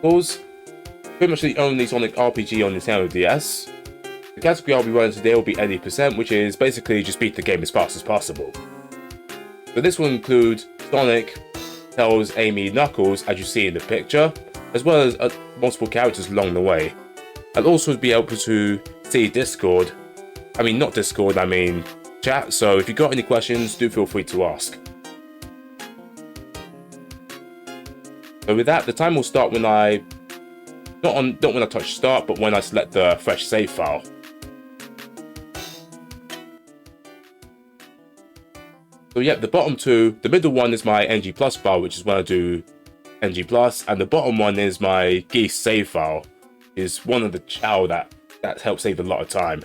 Chronicles, pretty much the only Sonic RPG on Nintendo DS. The category I'll be running today will be 80%, which is basically just beat the game as fast as possible. So this will include Sonic, Tails, Amy, Knuckles, as you see in the picture, as well as multiple characters along the way. I'll also be able to see Discord. I mean, not Discord, I mean chat, so if you've got any questions, do feel free to ask. So with that, the time will start when I... not when I touch start, but when I select the fresh save file. So yeah, the bottom two, the middle one is my NG Plus file, which is when I do NG Plus, and the bottom one is my Geese save file. Is one of the chow that helps save a lot of time.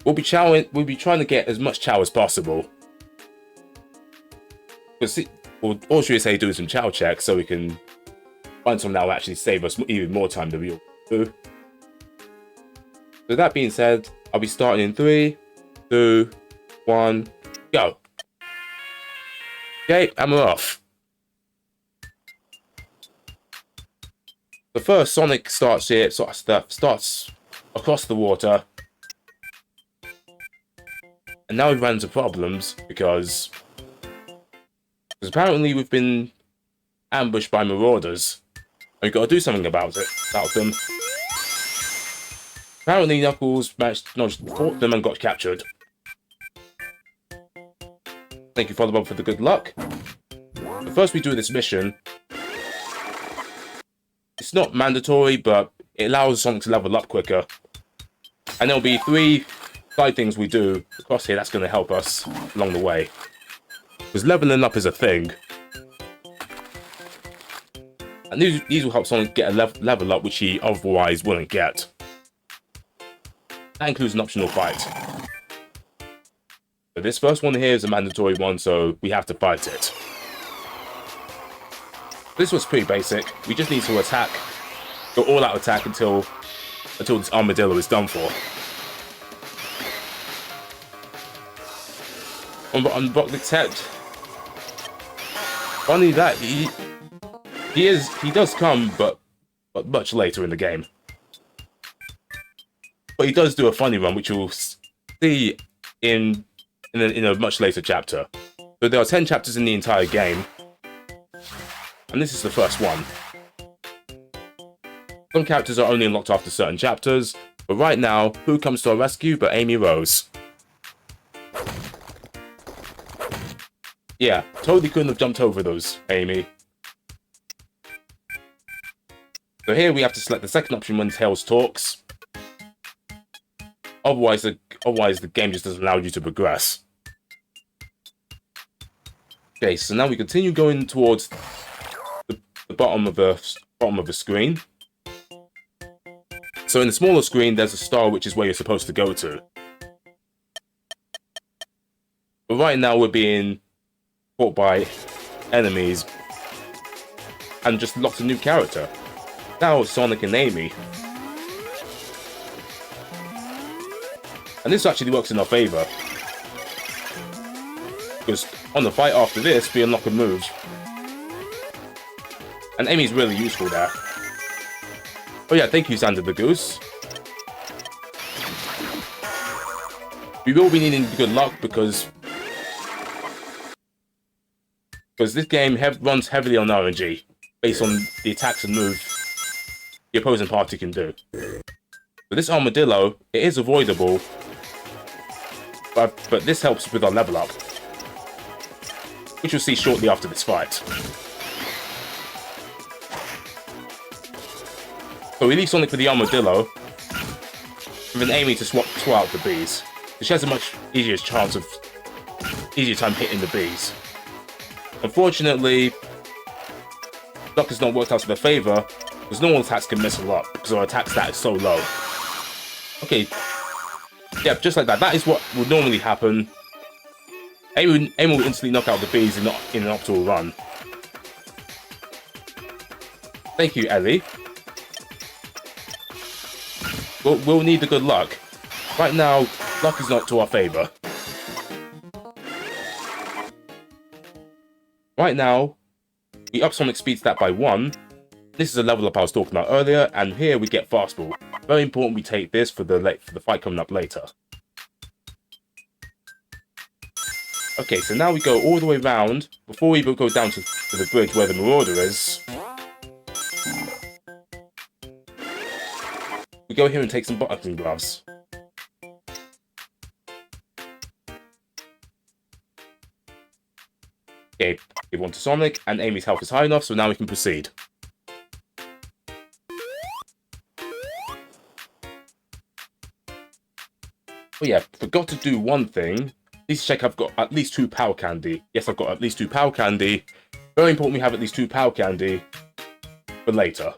We'll be trying to get as much chow as possible. We'll also say do some chow checks so we can find something that will actually save us even more time than we'll do. So that being said, I'll be starting in 3, 2, 1, go. Okay, and we're off. The first Sonic starts here, starts across the water. And now we've run into problems because apparently we've been ambushed by marauders. And we've got to do something about them. Apparently Knuckles managed to not fought them and got captured. Thank you, Father Bob, for the good luck. But first we do this mission. It's not mandatory, but it allows Sonic to level up quicker. And there'll be 3 side things we do across here that's going to help us along the way. Because leveling up is a thing. And these will help Sonic get a level up which he otherwise wouldn't get. That includes an optional fight. So this first one here is a mandatory one, so we have to fight it. This was pretty basic. We just need to attack, go all out attack until this armadillo is done for. Unblock the text. Funny that he does come, but much later in the game. But he does do a funny run, which you'll see in a much later chapter. So there are 10 chapters in the entire game. And this is the first one. Some characters are only unlocked after certain chapters, but right now, who comes to our rescue but Amy Rose? Yeah, totally couldn't have jumped over those, Amy. So here we have to select the second option when Tails talks. Otherwise the game just doesn't allow you to progress. Okay, so now we continue going towards the bottom of the screen. So in the smaller screen, there's a star, which is where you're supposed to go to. But right now, we're being fought by enemies and just lots of new character. Now Sonic and Amy. And this actually works in our favor. Because on the fight after this, we unlock a move. And Amy's really useful there. Oh yeah, thank you, Sander the Goose. We will be needing good luck because this game runs heavily on RNG, based on the attacks and moves the opposing party can do. But this armadillo, it is avoidable, but this helps with our level up, which you'll see shortly after this fight. So we leave Sonic with the armadillo, and then Amy to swap out the bees. She has a much easier time hitting the bees. Unfortunately, luck has not worked out to their favor, because normal attacks can mess a lot, because our attack stat is so low. Okay, yeah, just like that. That is what would normally happen. Amy will instantly knock out the bees in an optimal run. Thank you, Ellie. We'll need the good luck. Right now, luck is not to our favor. Right now, we up Sonic's speed stat by 1, This is a level up I was talking about earlier, and here we get fastball. Very important we take this for the fight coming up later. Okay, so now we go all the way around before we even go down to the bridge where the Marauder is. We go here and take some boxing gloves. Okay, give one to Sonic, and Amy's health is high enough, so now we can proceed. Oh yeah, forgot to do one thing. Please check I've got at least 2 Power Candy. Yes, I've got at least 2 Power Candy. Very important we have at least 2 Power Candy for later.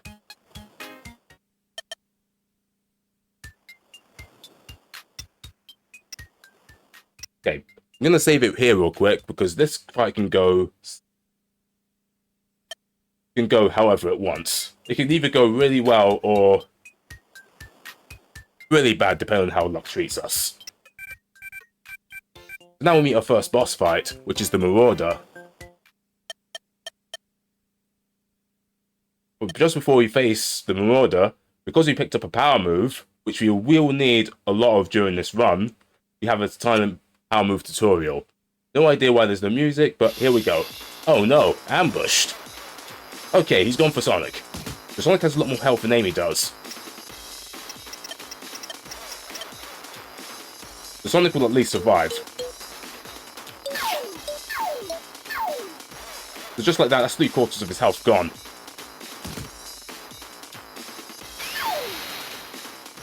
Okay, I'm going to save it here real quick because this fight can go however it wants. It can either go really well or really bad depending on how luck treats us. Now we meet our first boss fight, which is the Marauder. But just before we face the Marauder, because we picked up a power move, which we will need a lot of during this run, we have a silent power move tutorial. No idea why there's no music, but here we go. Oh no, ambushed. Okay, he's gone for Sonic. So Sonic has a lot more health than Amy does. So Sonic will at least survive. So just like that, that's 3/4 of his health gone.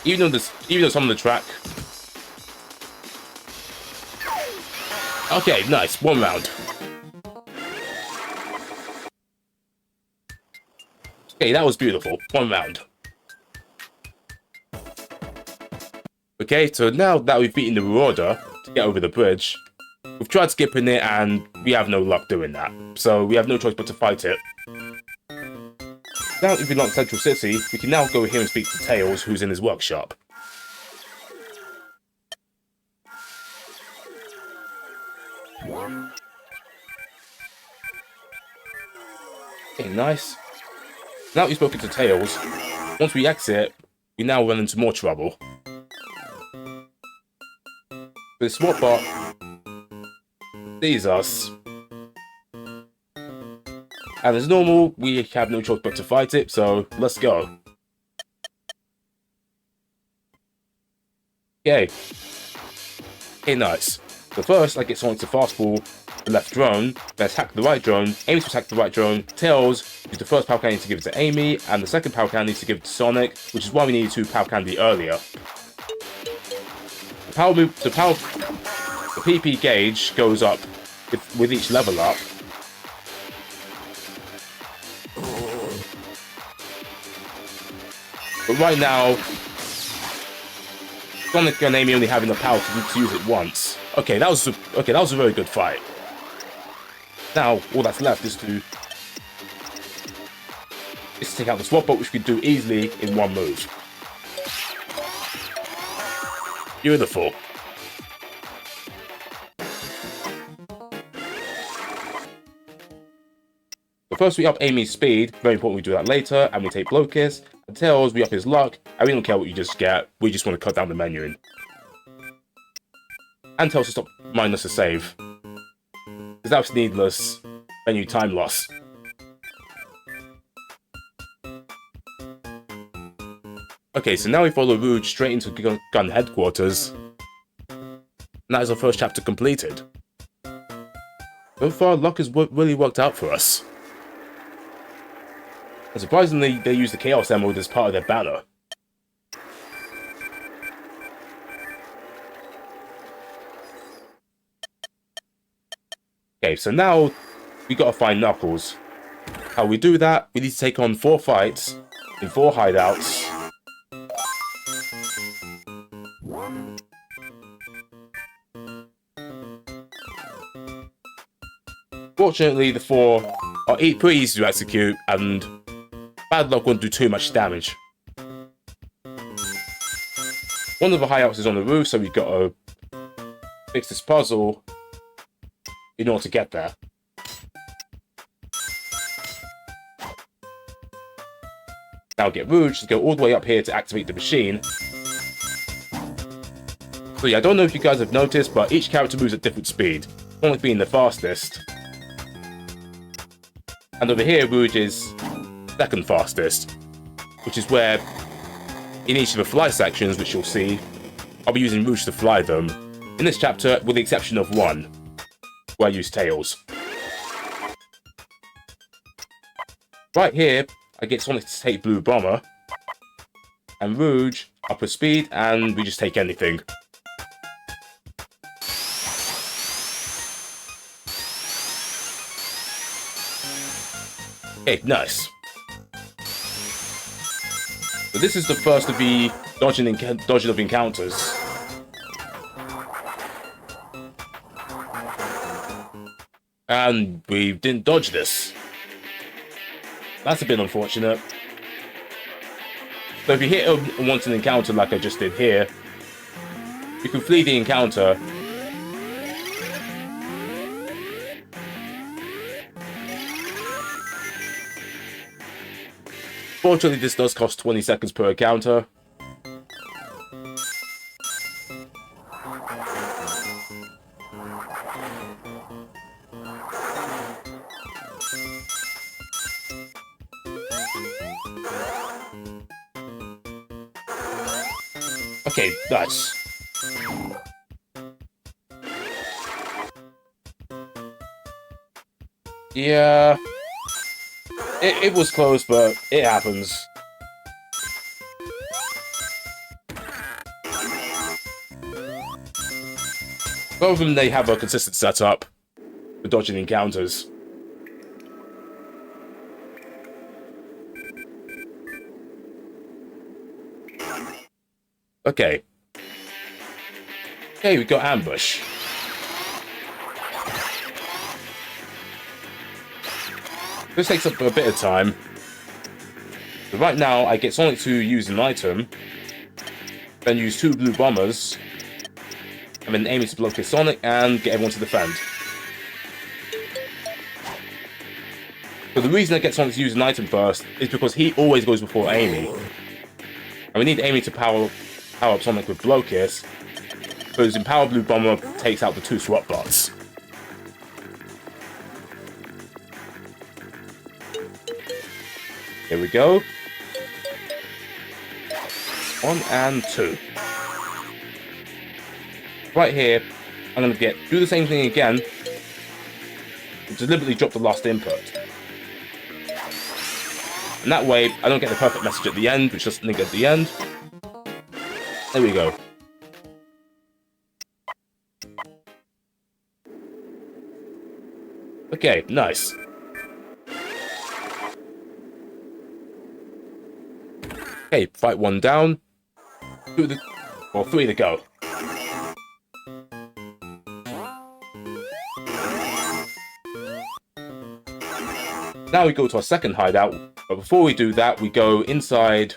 Even though some of the track. Okay, nice. 1 round. Okay, that was beautiful. 1 round. Okay, so now that we've beaten the Marauder to get over the bridge, we've tried skipping it and we have no luck doing that. So we have no choice but to fight it. Now if we launch Central City, we can now go here and speak to Tails, who's in his workshop. Okay, nice. Now we've spoken to Tails, once we exit, we now run into more trouble. The SWAT bot sees us. And as normal, we have no choice but to fight it, so let's go. Okay. Okay, nice. So first, I get Sonic to fastball the left drone, then attack the right drone, Amy to attack the right drone, Tails use the first Power Candy to give it to Amy, and the second Power Candy to give it to Sonic, which is why we needed 2 Power Candy earlier. The PP gauge goes up with each level up. But right now, Sonic and Amy only have enough power to use it once. Okay, that was a very good fight. Now, all that's left is to take out the SWAT bot, which we can do easily in 1 move. Beautiful. But first we up Amy's speed, very important we do that later, and we take Blow Kiss, and Tails we up his luck, and we don't care what you just get, we just want to cut down the menuing. And Tails to stop minding us to save. Because that's needless menu time loss. Okay, so now we follow Rouge straight into Gun Headquarters. And that is our first chapter completed. So far, luck has really worked out for us. And surprisingly, they use the Chaos Emerald as part of their banner. Okay, so now we gotta find Knuckles. How we do that, we need to take on 4 fights in 4 hideouts. Fortunately, the 4 are pretty easy to execute, and bad luck won't do too much damage. One of the hideouts is on the roof, so we've got to fix this puzzle in order to get there. Now get Rouge to go all the way up here to activate the machine. So yeah, I don't know if you guys have noticed, but each character moves at different speed, Sonic being the fastest. And over here, Rouge is second fastest, which is where in each of the fly sections, which you'll see, I'll be using Rouge to fly them. In this chapter, with the exception of one, where I use Tails. Right here, I get Sonic to take Blue Bomber, and Rouge upper speed, and we just take anything. Okay, nice. So this is the first of the dodging of encounters. And we didn't dodge this. That's a bit unfortunate. So if you hit a wanted encounter like I just did here, you can flee the encounter. Fortunately, this does cost 20 seconds per encounter. Okay, nice. Yeah. It was close, but it happens. Both of them, they have a consistent setup for dodging encounters. Okay. Okay, we got Ambush. This takes up a bit of time. But right now, I get Sonic to use an item, then use 2 Blue Bombers, and then aiming to block his Sonic and get everyone to defend. But the reason I get Sonic to use an item first is because he always goes before Amy. And we need Amy to power up Sonic with Blow Kiss, because Empower Blue Bomber takes out the 2 SWAT bots. Here we go. 1 and 2. Right here, I'm going to do the same thing again, and deliberately drop the last input. And that way, I don't get the perfect message at the end, which doesn't link at the end. There we go. Okay, nice. Okay, fight 1 down. 3 to go. Now we go to our second hideout, but before we do that, we go inside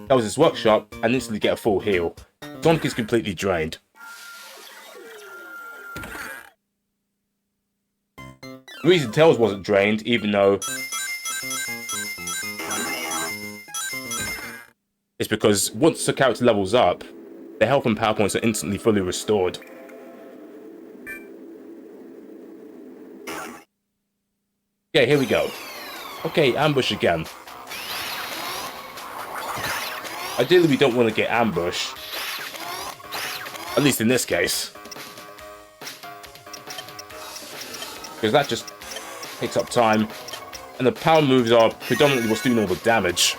Tails' workshop and instantly get a full heal. Sonic is completely drained. The reason Tails wasn't drained, even though, is because once the character levels up, their health and power points are instantly fully restored. Okay, here we go. Okay, ambush again. Ideally, we don't want to get ambush. At least in this case. Because that just takes up time. And the power moves are predominantly what's doing all the damage.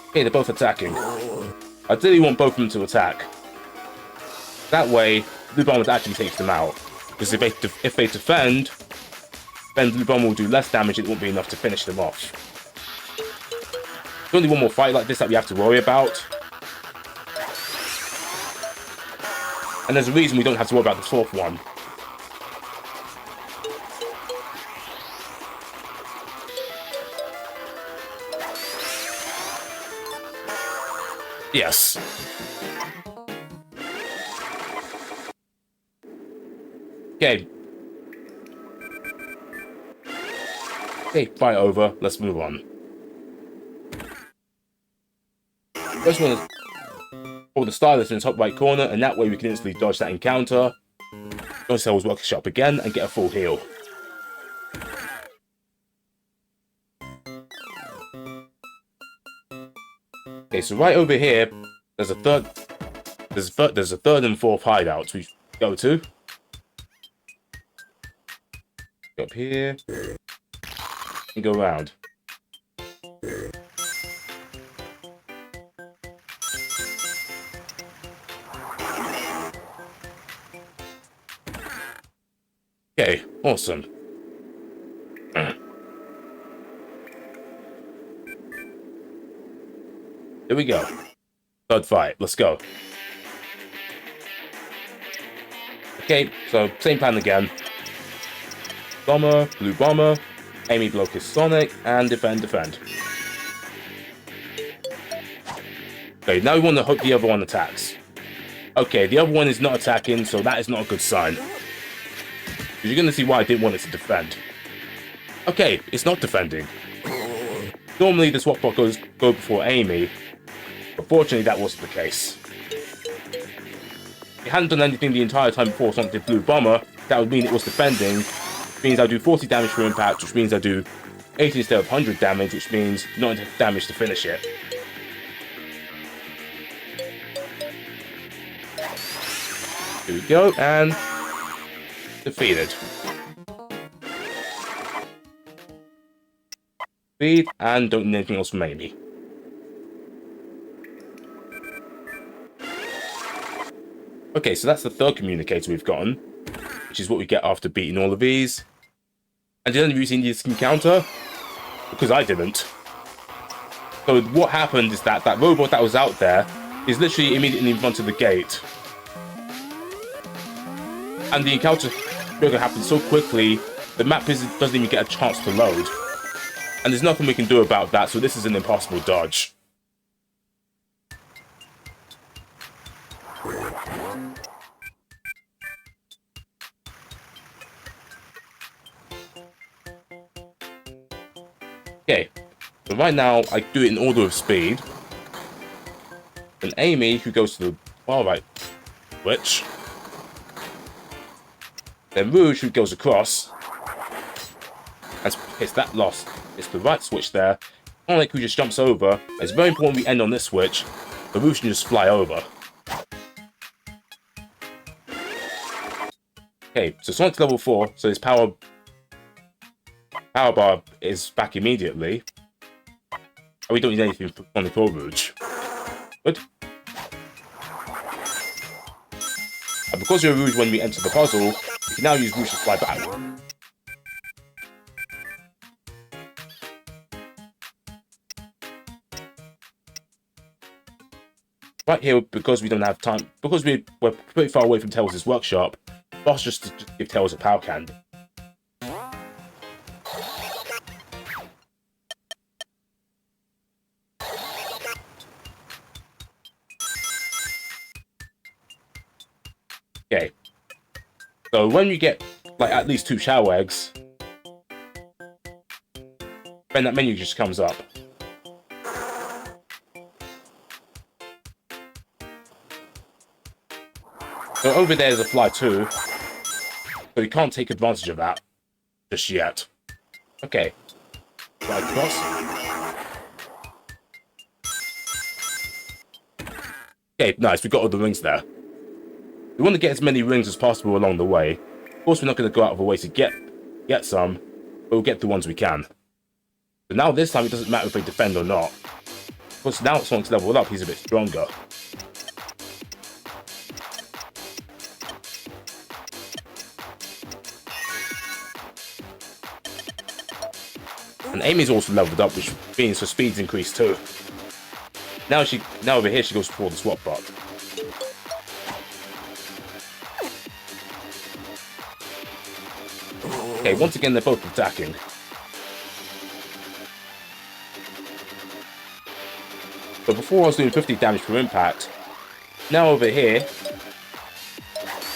Okay, they're both attacking. Ideally, we want both of them to attack. That way, Blue Bomber actually takes them out. Because if they defend, then Blue Bomber will do less damage, it won't be enough to finish them off. There's only one more fight like this that we have to worry about. And there's a reason we don't have to worry about the 4th one. Yes. Okay. Okay, fight over. Let's move on. First one is hold the stylus in the top right corner, and that way we can instantly dodge that encounter. Join Cell's workshop again and get a full heal. Okay, so right over here, there's a third and fourth hideouts we go to. Go up here and go around. Okay, awesome. Here we go. Third fight. Let's go. Okay, so same plan again. Bomber, blue bomber, Amy block his Sonic, and defend, defend. Okay, now we want to hope the other one attacks. Okay, the other one is not attacking, so that is not a good sign. You're going to see why I didn't want it to defend. Okay, it's not defending. Normally the swap bot goes before Amy, but fortunately that wasn't the case. It hadn't done anything the entire time before Sonic did blue bomber. That would mean it was defending, which means I do 40 damage per impact, which means I do 80 instead of 100 damage, which means not enough damage to finish it. Here we go, and defeated. Speed, and don't need anything else from Amy. Okay, so that's the third communicator we've gotten, which is what we get after beating all of these. And did any of you see this encounter? Because I didn't. So what happened is that that robot that was out there is literally immediately in front of the gate. And the encounter happens so quickly, the map doesn't even get a chance to load. And there's nothing we can do about that, so this is an impossible dodge. Okay, so right now I do it in order of speed. Then Amy, who goes to the far right switch. Then Rouge, who goes across. And hits that loss. It's the right switch there. Sonic, who just jumps over. It's very important we end on this switch. The Rouge can just fly over. Okay, so Sonic's level 4, so his power bar is back immediately. And we don't need anything for Sonic or Rouge. Good. And because you're Rouge when we enter the puzzle, we can now use Rouge to fly back. Right here, because we don't have time, because we're pretty far away from Tails' workshop, boss just give Tails a power candy. Okay, so when you get like at least 2 shower eggs, then that menu just comes up. So over there is a fly too, so you can't take advantage of that just yet. Okay, right across. Okay, nice, we got all the rings there. We want to get as many rings as possible along the way. Of course, we're not going to go out of our way to get some, but we'll get the ones we can. But now this time, it doesn't matter if we defend or not. Because now Sonic's leveled up, he's a bit stronger. And Amy's also leveled up, which means her speed's increased too. Now over here, she goes for the swap bot. Okay, once again, they're both attacking. But before I was doing 50 damage per impact, now over here,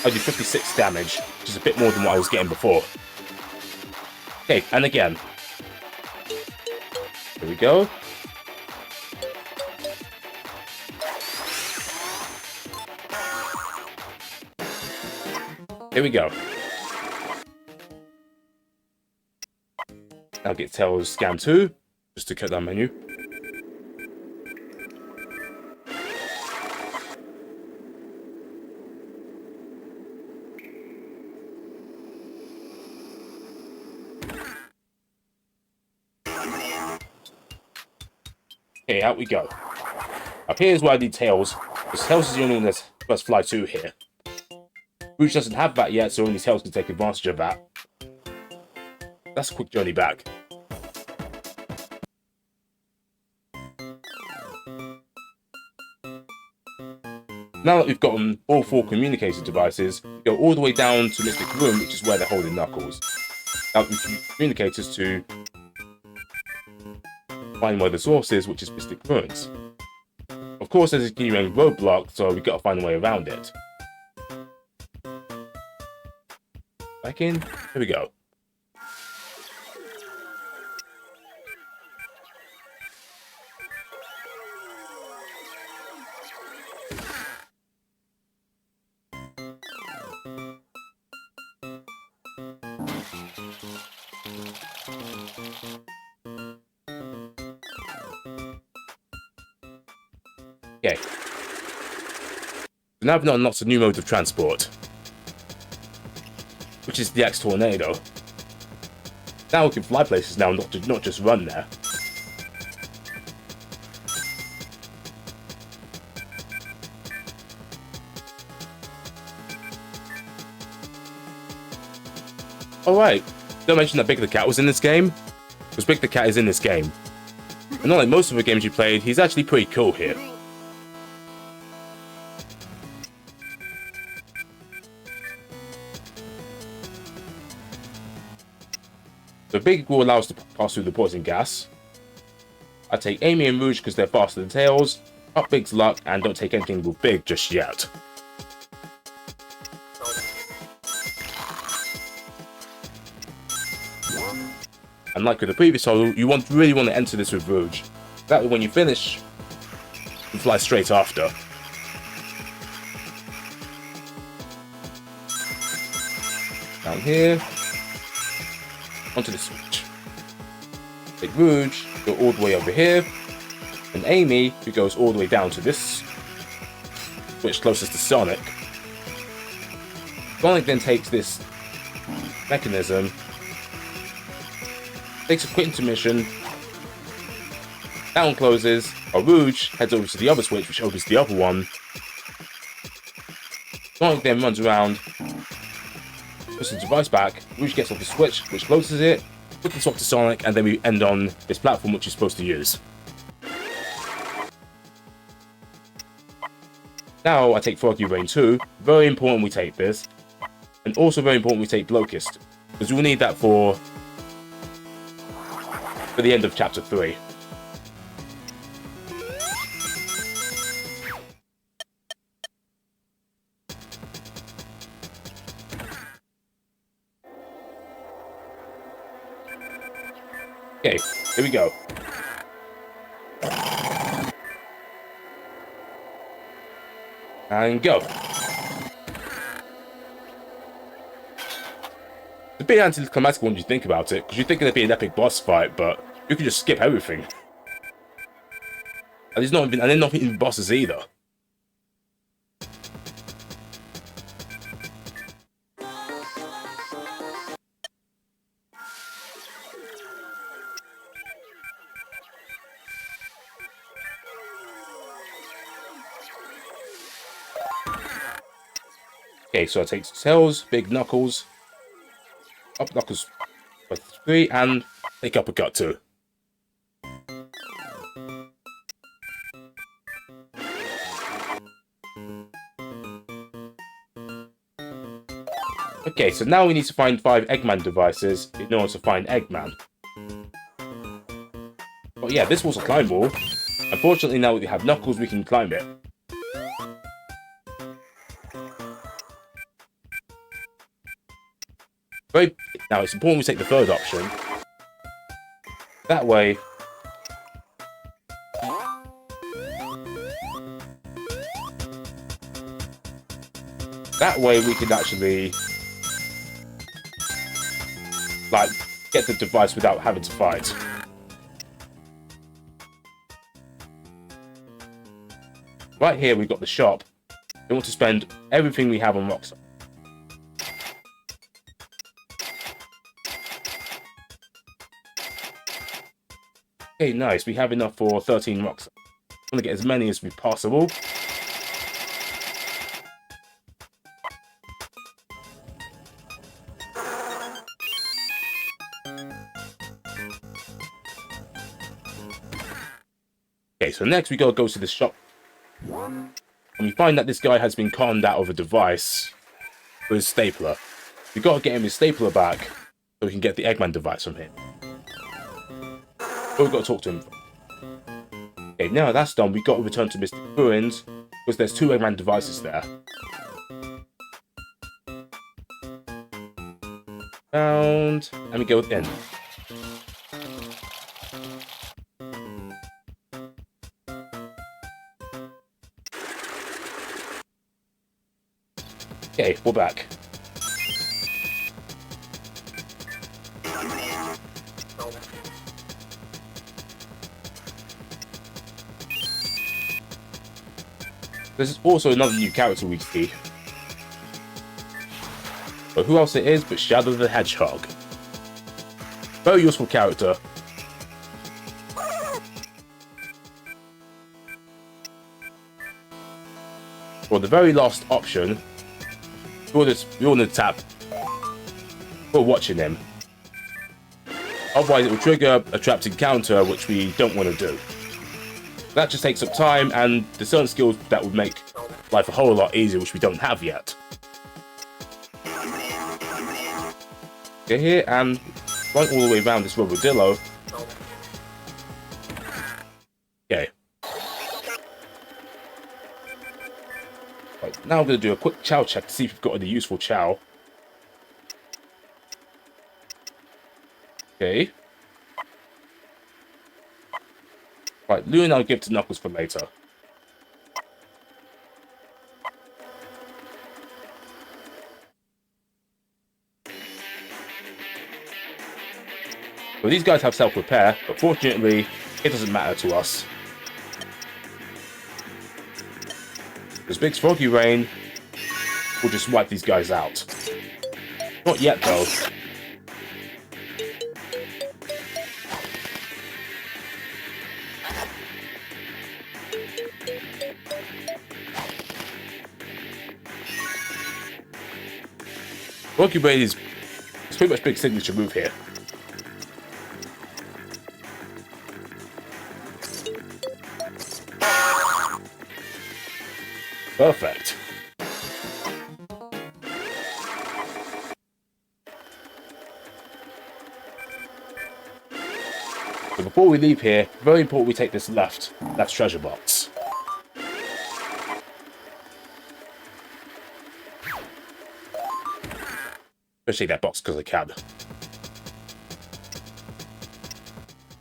I do 56 damage, which is a bit more than what I was getting before. Okay, and again. Here we go. Here we go. Now get Tails Scan 2, just to cut that menu. Okay, out we go. Up here is where I need Tails, because Tails is the only one that must fly to here. Rouge doesn't have that yet, so only Tails can take advantage of that. That's a quick journey back. Now that we've gotten all 4 communicator devices, we go all the way down to Mystic Room, which is where they're holding Knuckles. Now we can use communicators to find where the source is, which is Mystic Ruins. Of course, there's a continuing roadblock, so we've got to find a way around it. Back in. Here we go. Okay. So now we've unlocked a new mode of transport, which is the X Tornado. Now we can fly places now, not just run there. Alright, don't mention that Big the Cat was in this game, because Big the Cat is in this game. And not like most of the games you played, he's actually pretty cool here. The Big will allow us to pass through the poison gas. I take Amy and Rouge because they're faster than Tails. Up Big's luck and don't take anything with Big just yet. And like with the previous tunnel, you really want to enter this with Rouge. That way when you finish, you fly straight after. Down here. Onto the switch. Take Rouge, go all the way over here, and Amy, who goes all the way down to this switch closest to Sonic. Sonic then takes this mechanism, takes a quick intermission, that one closes, while Rouge heads over to the other switch, which opens the other one. Sonic then runs around, puts the device back, Rouge gets off the switch, which closes it, quickly swap to Sonic, and then we end on this platform which you're supposed to use. Now I take Froggy Rain 2, very important we take this, and also very important we take Locust, because we'll need that for the end of Chapter 3. Okay, here we go. And go. It's a bit anticlimactic when you think about it, because you're thinking it'd be an epic boss fight, but you can just skip everything. And they're not even bosses either. Okay, so I take Tails, Big Knuckles, up Knuckles for 3, and take Uppercut 2. Okay, so now we need to find 5 Eggman devices in order to find Eggman. But yeah, this was a climb wall. Unfortunately, now that we have Knuckles, we can climb it. Now, it's important we take the third option. That way, That way we can actually, like, get the device without having to fight. Right here we've got the shop. We want to spend everything we have on Rockstar. Okay, nice. We have enough for 13 Rockstar. I want to get as many as we possible. Okay, so next we gotta go to the shop. And we find that this guy has been conned out of a device with his stapler. We gotta get him his stapler back so we can get the Eggman device from him. But we've got to talk to him. Okay, now that's done, we gotta return to Mystic Ruins because there's 2 Eggman devices there. Found, and we go in. Okay, we're back. This is also another new character we see. But who else it is but Shadow the Hedgehog. Very useful character. For the very last option, we want to tap for watching him. Otherwise it will trigger a trapped encounter, which we don't want to do. That just takes up time, and there's certain skills that would make life a whole lot easier, which we don't have yet. Get here and run all the way around this Robodillo. Okay. Right, now I'm going to do a quick chow check to see if we've got any useful chow. Okay. Right, Luna I'll give to Knuckles for later. Well, these guys have self-repair, but fortunately, it doesn't matter to us. This big Froggy Rain will just wipe these guys out. Not yet, though. Froggy Rain is pretty much big signature move here. Perfect. So before we leave here, very important we take this left treasure box. Let's take that box because I can.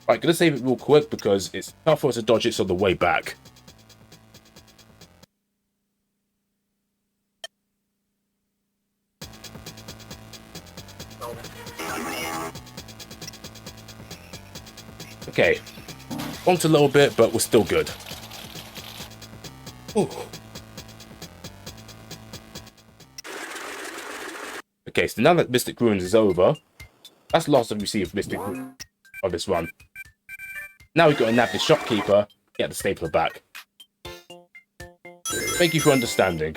Right, gonna save it real quick because it's tough for us to dodge it on the way back. Okay, bumped a little bit, but we're still good. Ooh. Okay, so now that Mystic Ruins is over, that's the last that we see of Mystic Ruins of this run. Now we've got to nab the shopkeeper, get the stapler back. Thank you for understanding.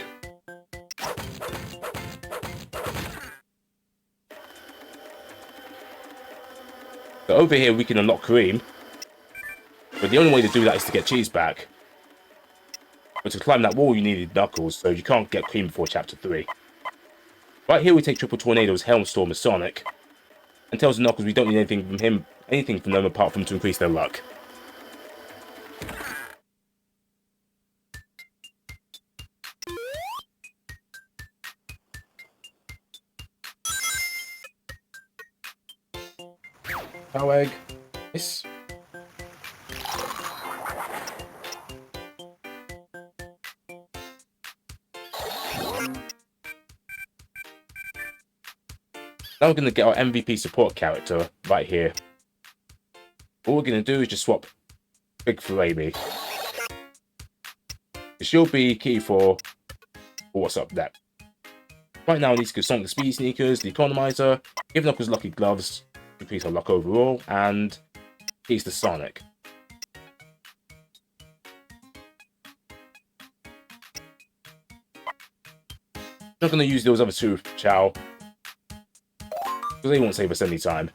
So over here we can unlock Kareem, but the only way to do that is to get Cheese back. But to climb that wall you needed Knuckles, so you can't get Kareem before Chapter 3. Right here we take Triple Tornado's Helmstorm as Sonic, and tells the Knuckles we don't need anything from them apart from to increase their luck. Power Egg. Yes. Now we're going to get our MVP support character right here. All we're going to do is just swap Big for Amy. She'll be key for what's up next. Right now, I need to go Sonic the Speed Sneakers, the Economizer, giving up his Lucky Gloves, increase our luck overall, and keys to Sonic. Not going to use those other two, Chow, because they won't save us any time.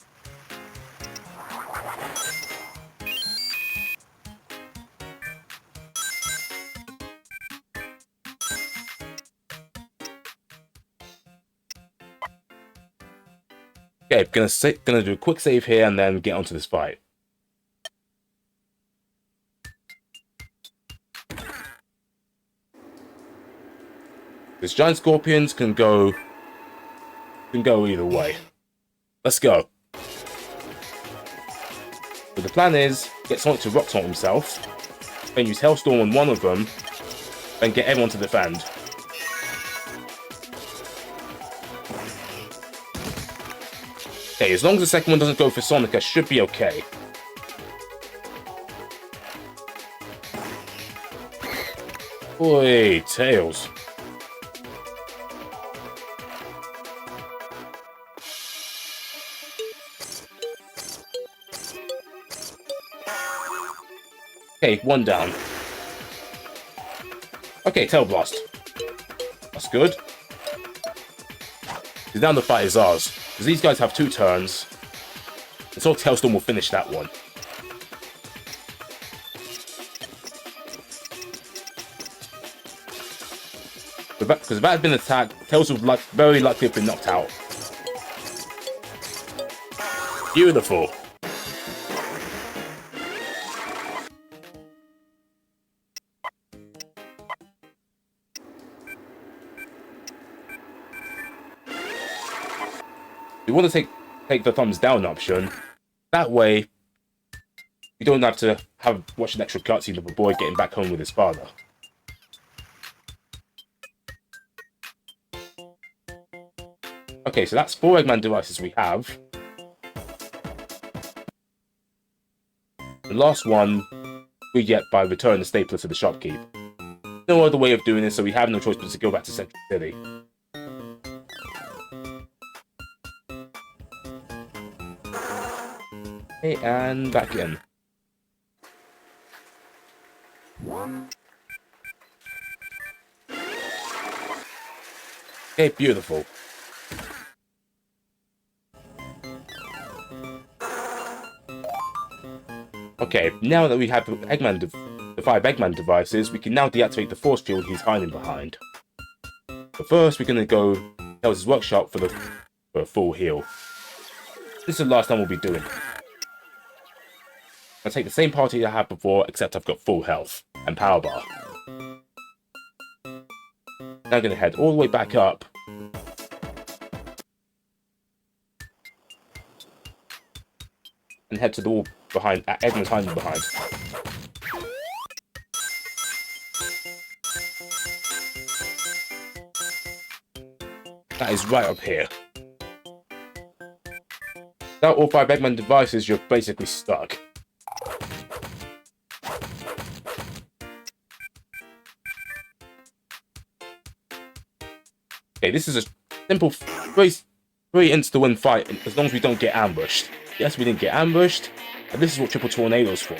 Okay, gonna do a quick save here and then get onto this fight. These giant scorpions can go either way. Let's go. So the plan is get Sonic to rock stomp himself, then use Hellstorm on one of them, then get everyone to defend. Okay, as long as the second one doesn't go for Sonic, I should be okay. Boy, Tails. Okay, one down. Okay, Tail Blast. That's good. So now the fight is ours. Because these guys have 2 turns. And so Tailstorm will finish that one. Because if that had been attacked, Tails would very likely have been knocked out. Beautiful. You want to take the thumbs down option. That way, you don't have to watch an extra cutscene of a boy getting back home with his father. Okay, so that's 4 Eggman devices we have. The last one we get by returning the stapler to the shopkeep. No other way of doing this, so we have no choice but to go back to Central City. Okay, and back in. Okay, beautiful. Okay, now that we have the 5 Eggman devices, we can now deactivate the force field he's hiding behind. But first, we're going to go to Tails' workshop for a full heal. This is the last time we'll be doing it. I'll take the same party I had before, except I've got full health and power bar. Now I'm going to head all the way back up. And head to the wall behind, Eggman's hiding behind. That is right up here. Without all 5 Eggman devices, you're basically stuck. Okay, this is a simple, very insta-win fight, as long as we don't get ambushed. Yes, we didn't get ambushed, and this is what Triple Tornado's for.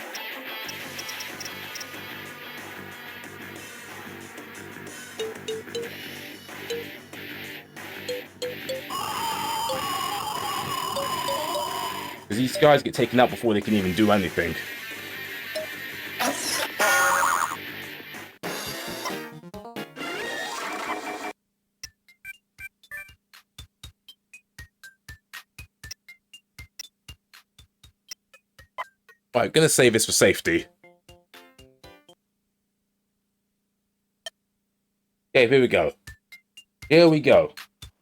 Because these guys get taken out before they can even do anything. Right, I'm gonna save this for safety. Okay, here we go. Here we go.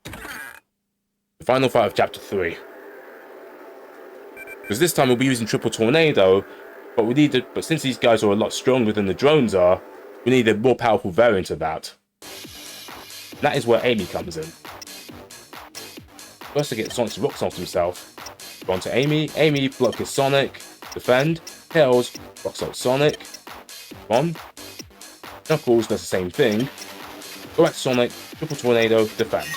The final fight of Chapter 3. Because this time we'll be using Triple Tornado, but since these guys are a lot stronger than the drones are, we need a more powerful variant of that. That is where Amy comes in. First to get Sonic to rock salt himself. Go on to Amy. Amy, block his Sonic. Defend. Tails, rock salt Sonic. On. Knuckles does the same thing. Go back to Sonic. Triple Tornado. Defend.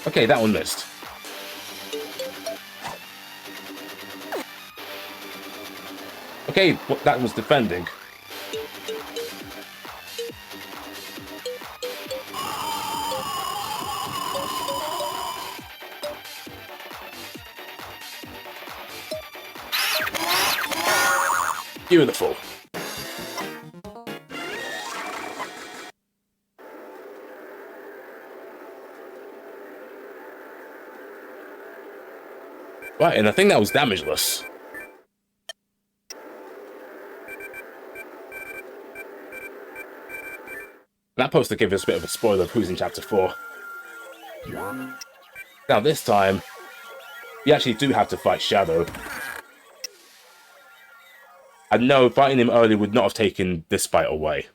Okay, that one missed. Okay, that was defending. Beautiful. Right, and I think that was damageless. That poster gave us a bit of a spoiler of who's in Chapter 4. Now this time, we actually do have to fight Shadow. And no, fighting him earlier would not have taken this fight away.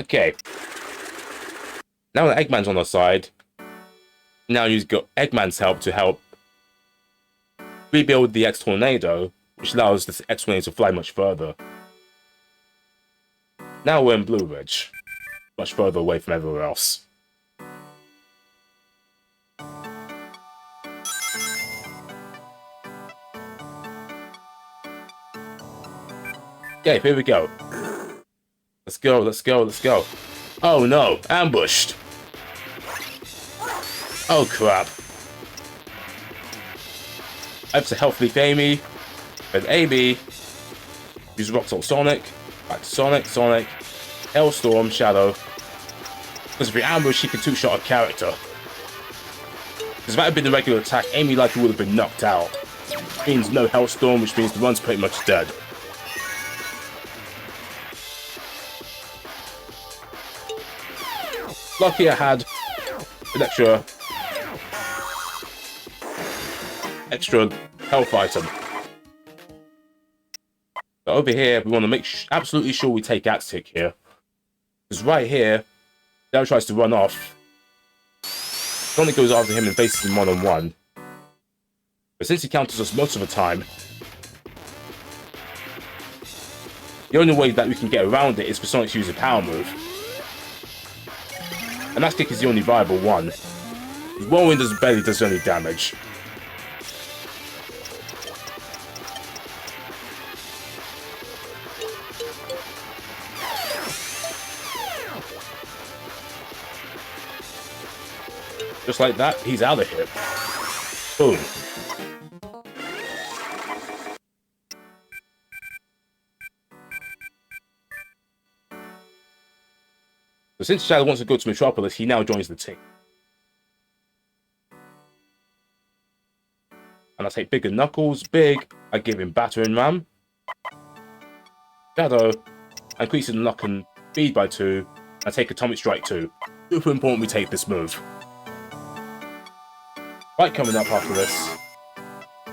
Okay. Now that Eggman's on our side, now you've got Eggman's help to help rebuild the X-Tornado, which allows this X-Tornado to fly much further. Now we're in Blue Ridge, much further away from everywhere else. Okay, here we go. Let's go, let's go, let's go. Oh no, ambushed. Oh crap. I have to health leaf Amy. Then Amy. Use Rock Salt Sonic. Back to Sonic, Sonic. Hailstorm, Shadow. Because if you ambush, she can two-shot a character. Because if that had been the regular attack, Amy likely would have been knocked out. Which means no Hailstorm, which means the run's pretty much dead. Lucky I had an extra health item. But over here, we want to make absolutely sure we take Aztec here. Because right here, Daryl tries to run off. Sonic goes after him and faces him one-on-one. But since he counters us most of the time, the only way that we can get around it is for Sonic to use a power move. And that kick is the only viable one. Whirlwind barely does any damage. Just like that, he's out of here. Boom. So since Shadow wants to go to Metropolis, he now joins the team. And I take Big and Knuckles. Big, I give him Battering Ram. Shadow, I increase in luck and speed by 2. I take Atomic Strike 2. Super important we take this move. Fight coming up after this.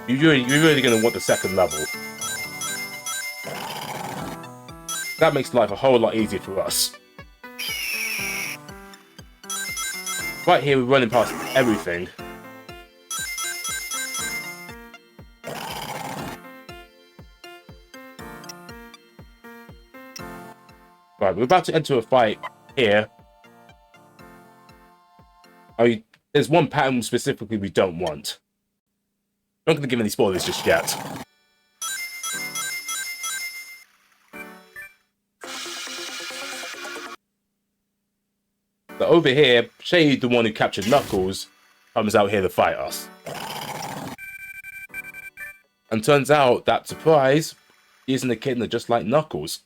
You're really going to want the second level. That makes life a whole lot easier for us. Right here, we're running past everything. Right, we're about to enter a fight here. There's one pattern specifically we don't want. I'm not going to give any spoilers just yet. But over here, Shade, the one who captured Knuckles, comes out here to fight us. And turns out that, surprise, he isn't a kid and just like Knuckles.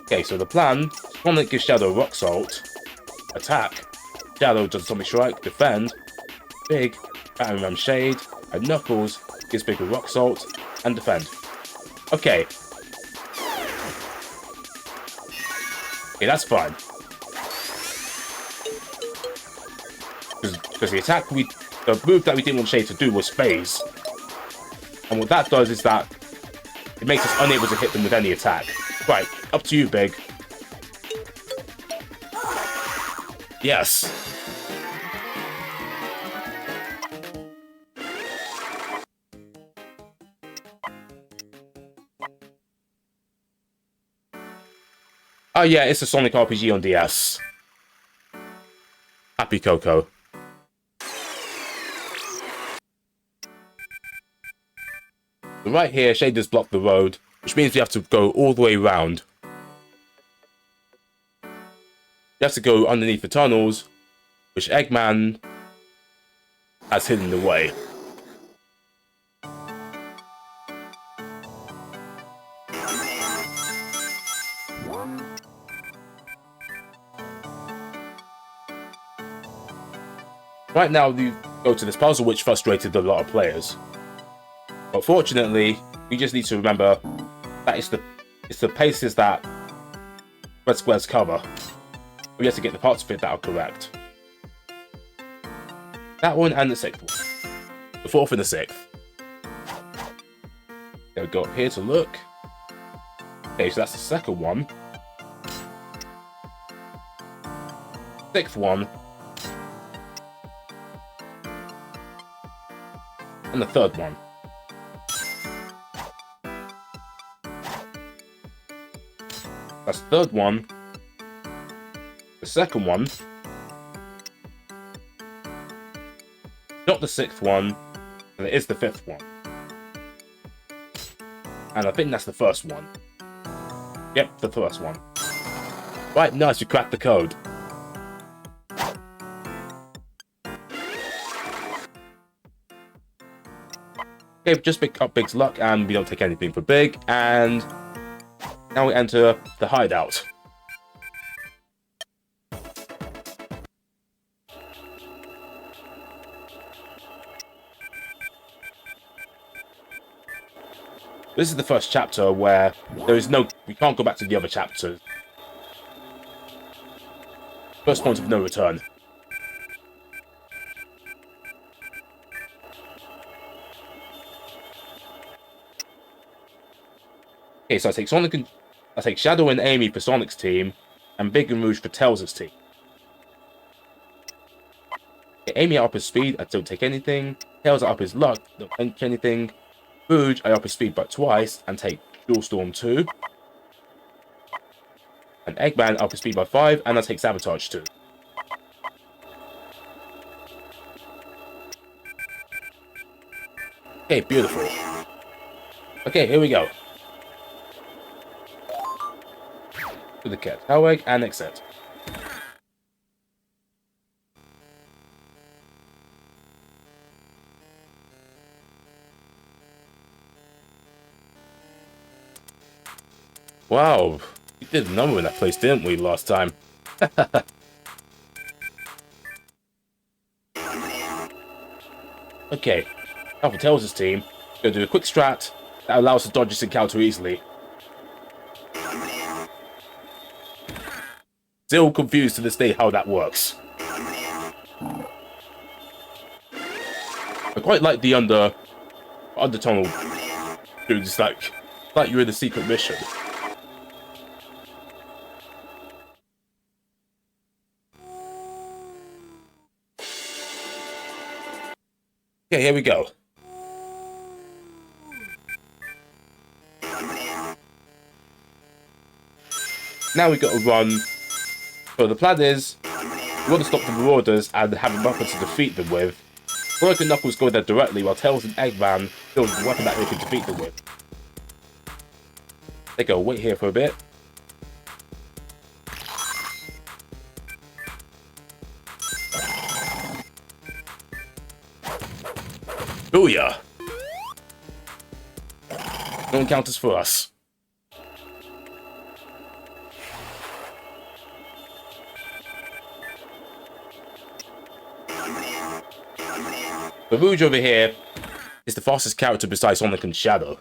Okay, so the plan, Sonic gives Shadow Rock Salt, attack, Shadow does Atomic Strike, defend, Big, Battering Ram Shade, and Knuckles gives Big a Rock Salt, and defend. Okay. Okay, that's fine. Because the move that we didn't want Shade to do was phase. And what that does is that it makes us unable to hit them with any attack. Right, up to you, Big. Yes. Oh yeah, it's a Sonic RPG on DS. Happy Coco. So right here, Shaders block the road, which means we have to go all the way around. We have to go underneath the tunnels, which Eggman has hidden away. Right now, we go to this puzzle, which frustrated a lot of players. But fortunately, we just need to remember that it's the places that red squares cover. We have to get the parts of it that are correct. That one and the sixth one. The fourth and the sixth. There we go up here to look. Okay, so that's the second one. Sixth one. And the third one. That's the third one. The second one. Not the sixth one. And it is the fifth one. And I think that's the first one. Yep, the first one. Right, nice, we cracked the code. Okay, just pick up Big's luck and we don't take anything for Big, and now we enter the hideout. This is the first chapter where we can't go back to the other chapters. First point of no return. Okay, so I take Shadow and Amy for Sonic's team, and Big and Rouge for Tails' team. Okay, Amy up his speed, I don't take anything. Tails up his luck, don't take anything. Rouge, I up his speed but twice, and take Dual Storm 2. And Eggman up his speed by 5, and I take Sabotage 2. Okay, beautiful. Okay, here we go. To the cat, Hellweg, and exit. Wow, we did a number in that place, didn't we, last time? Okay, now for Tails' team, we're going to do a quick strat that allows us to dodge this encounter easily. Still confused to this day how that works. I quite like the undertunnel dude. It's like you're in a secret mission. Okay, here we go. Now we got to run. So the plan is, we want to stop the Marauders and have a weapon to defeat them with. Sonic and Knuckles go there directly, while Tails and Eggman build the weapon that they can defeat them with. They go, wait here for a bit. Booyah! No encounters for us. The Rouge over here is the fastest character besides Sonic and Shadow.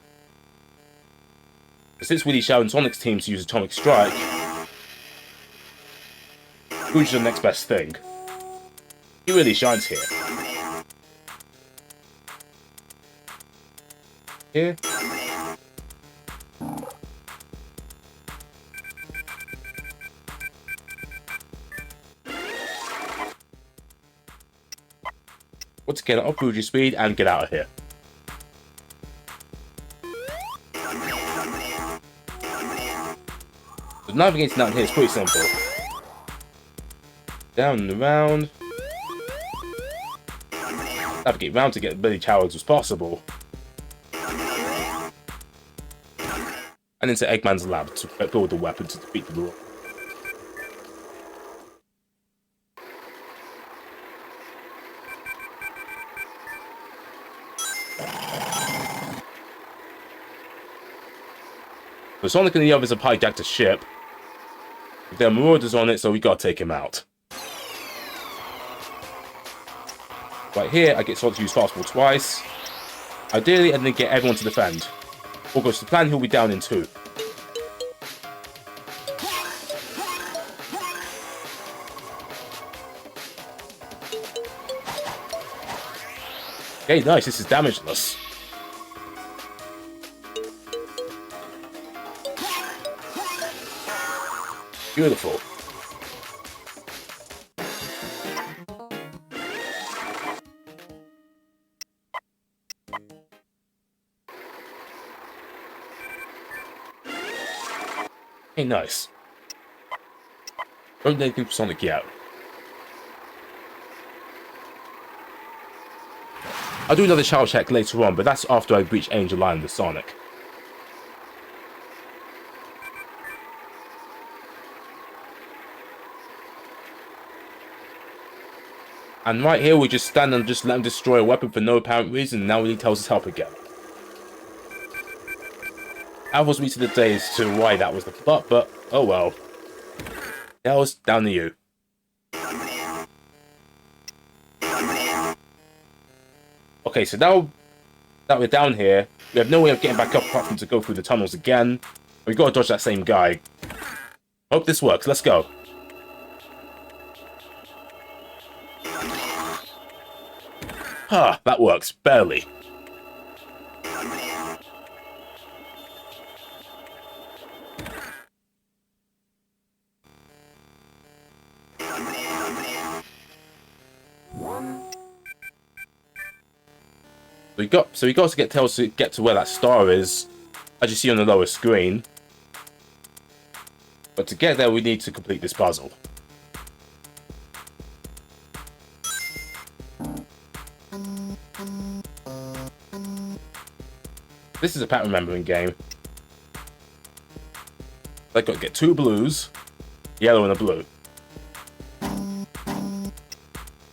But since Willy, Shadow and Sonic's teams use Atomic Strike, Rouge is the next best thing. He really shines here. Here. Once again, up Rouge's speed and get out of here. The navigating down here is pretty simple. Down and around. Navigate round to get as many towers as possible. And into Eggman's lab to build the weapon to defeat the Lord. So Sonic and the others have hijacked a ship. There are marauders on it, so we gotta take him out. Right here, I get Sonic to use Fastball twice. Ideally, and then get everyone to defend. All goes to plan, he'll be down in 2. Okay, nice, this is damageless. Beautiful. Hey, nice. Don't let people Sonic yet. I'll do another child check later on, but that's after I reach Angel Line with Sonic. And right here, we just stand and just let him destroy a weapon for no apparent reason, and now he tells us help again. That was me to the days to why that was the plot, but oh well. That was down to you. Okay, so now that we're down here, we have no way of getting back up apart from to go through the tunnels again. We've got to dodge that same guy. Hope this works. Let's go. Ah, that works. Barely. So we got to get Tails to get to where that star is, as you see on the lower screen. But to get there, we need to complete this puzzle. This is a pattern remembering game. I've got to get 2 blues, yellow and a blue.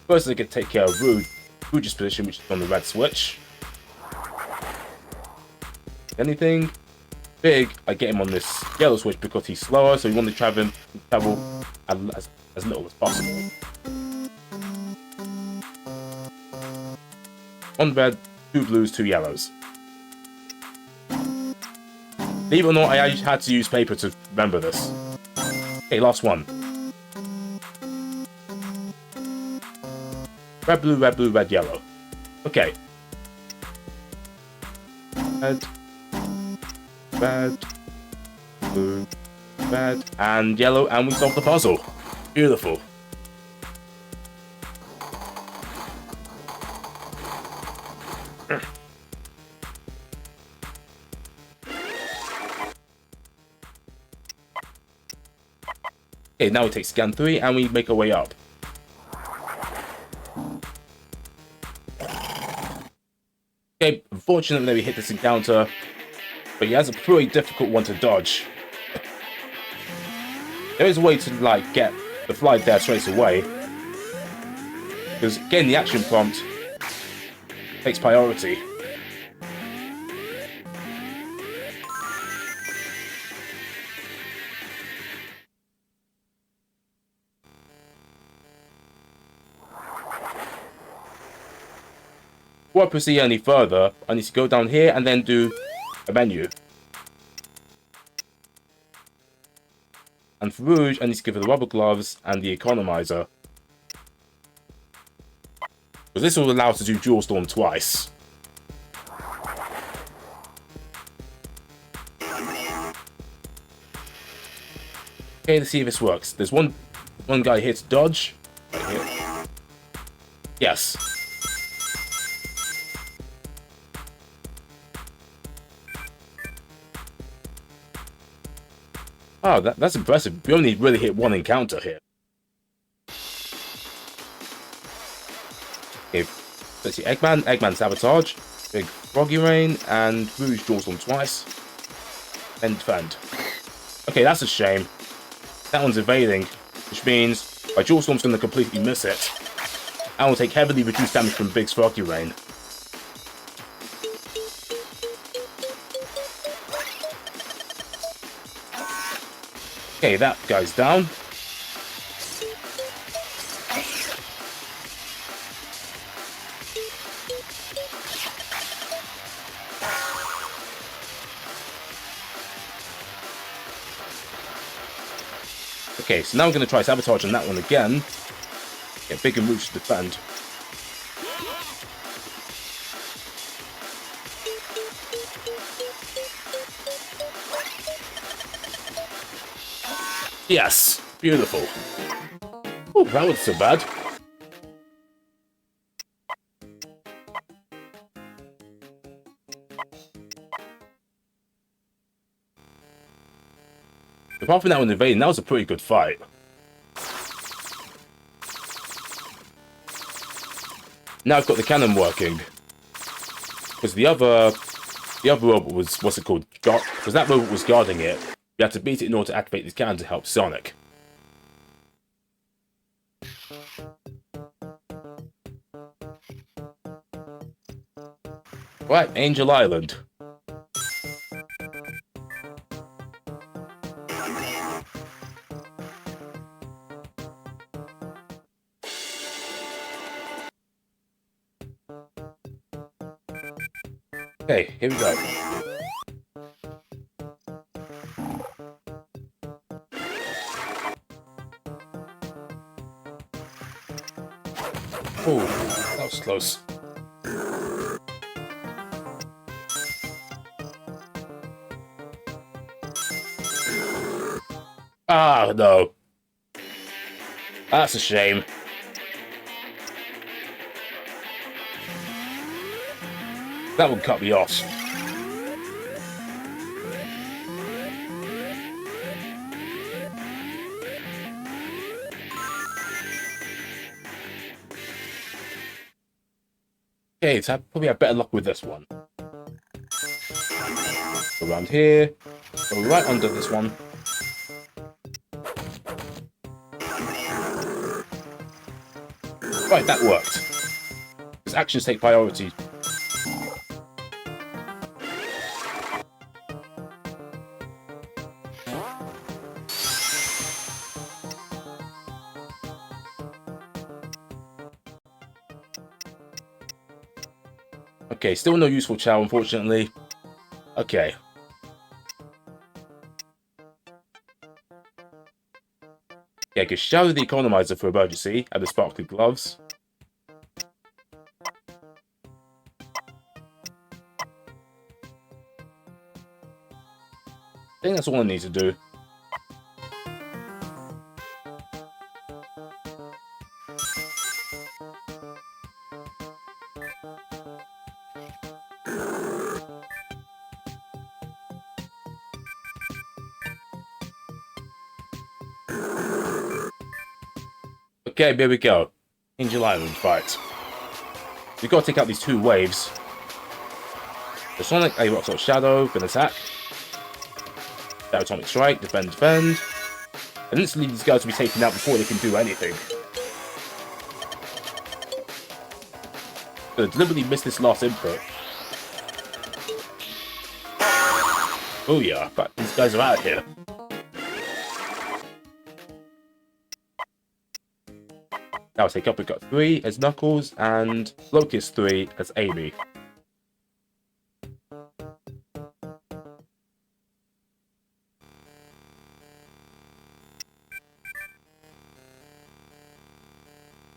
First, I can take care of Rouge's position, which is on the red switch. Anything big, I get him on this yellow switch because he's slower, so we want to travel as little as possible. 1 red, 2 blues, 2 yellows. Believe it or not, I had to use paper to remember this. Okay, last one. Red, blue, red, yellow. Okay. Red, blue, red, and yellow, and we solved the puzzle. Beautiful. Okay, now we take scan 3 and we make our way up. Okay, unfortunately we hit this encounter, but he has a pretty difficult one to dodge. There is a way to, like, get the fly there straight away, because getting the action prompt takes priority. Before I proceed any further, I need to go down here and then do a menu. And for Rouge, I need to give her the rubber gloves and the economizer. Because this will allow us to do Dual Storm twice. Okay, let's see if this works. There's one guy here to dodge. Right here. Yes. Oh, that's impressive. We only really hit one encounter here. Okay, let's see. Eggman Sabotage, Big Froggy Rain, and Rouge Dual Storm twice. And defend. Okay, that's a shame. That one's evading, which means my Dual Storm's going to completely miss it. I will take heavily reduced damage from Big's Froggy Rain. Okay, that guy's down. Okay, so now we're going to try Sabotage on that one again. Get Big and Rouge to defend. Yes! Beautiful. Oh, that wasn't so bad. Apart from that one invading, that was a pretty good fight. Now I've got the cannon working. Because the other robot was, what's it called? Because that robot was guarding it. You had to beat it in order to activate this cannon to help Sonic. Right, Angel Island. Okay, here we go. Oh, that was close. Ah, no. That's a shame. That would cut me off. Okay, so I probably have better luck with this one. Go around here. Go right under this one. Right, that worked. Because actions take priority. Okay, still no useful Chow, unfortunately. Okay. Yeah, because Shadow the Economizer for emergency, and the Sparkly Gloves. I think that's all I need to do. Okay, here we go. Angel Island fight. We've got to take out these two waves. The Sonic, a Rock Salt Shadow, can attack. That Atomic Strike, defend. And instantly these guys will be taken out before they can do anything. I deliberately missed this last input. Oh yeah, but these guys are out of here. Now I'll take up, we've got 3 as Knuckles, and Locust 3 as Amy.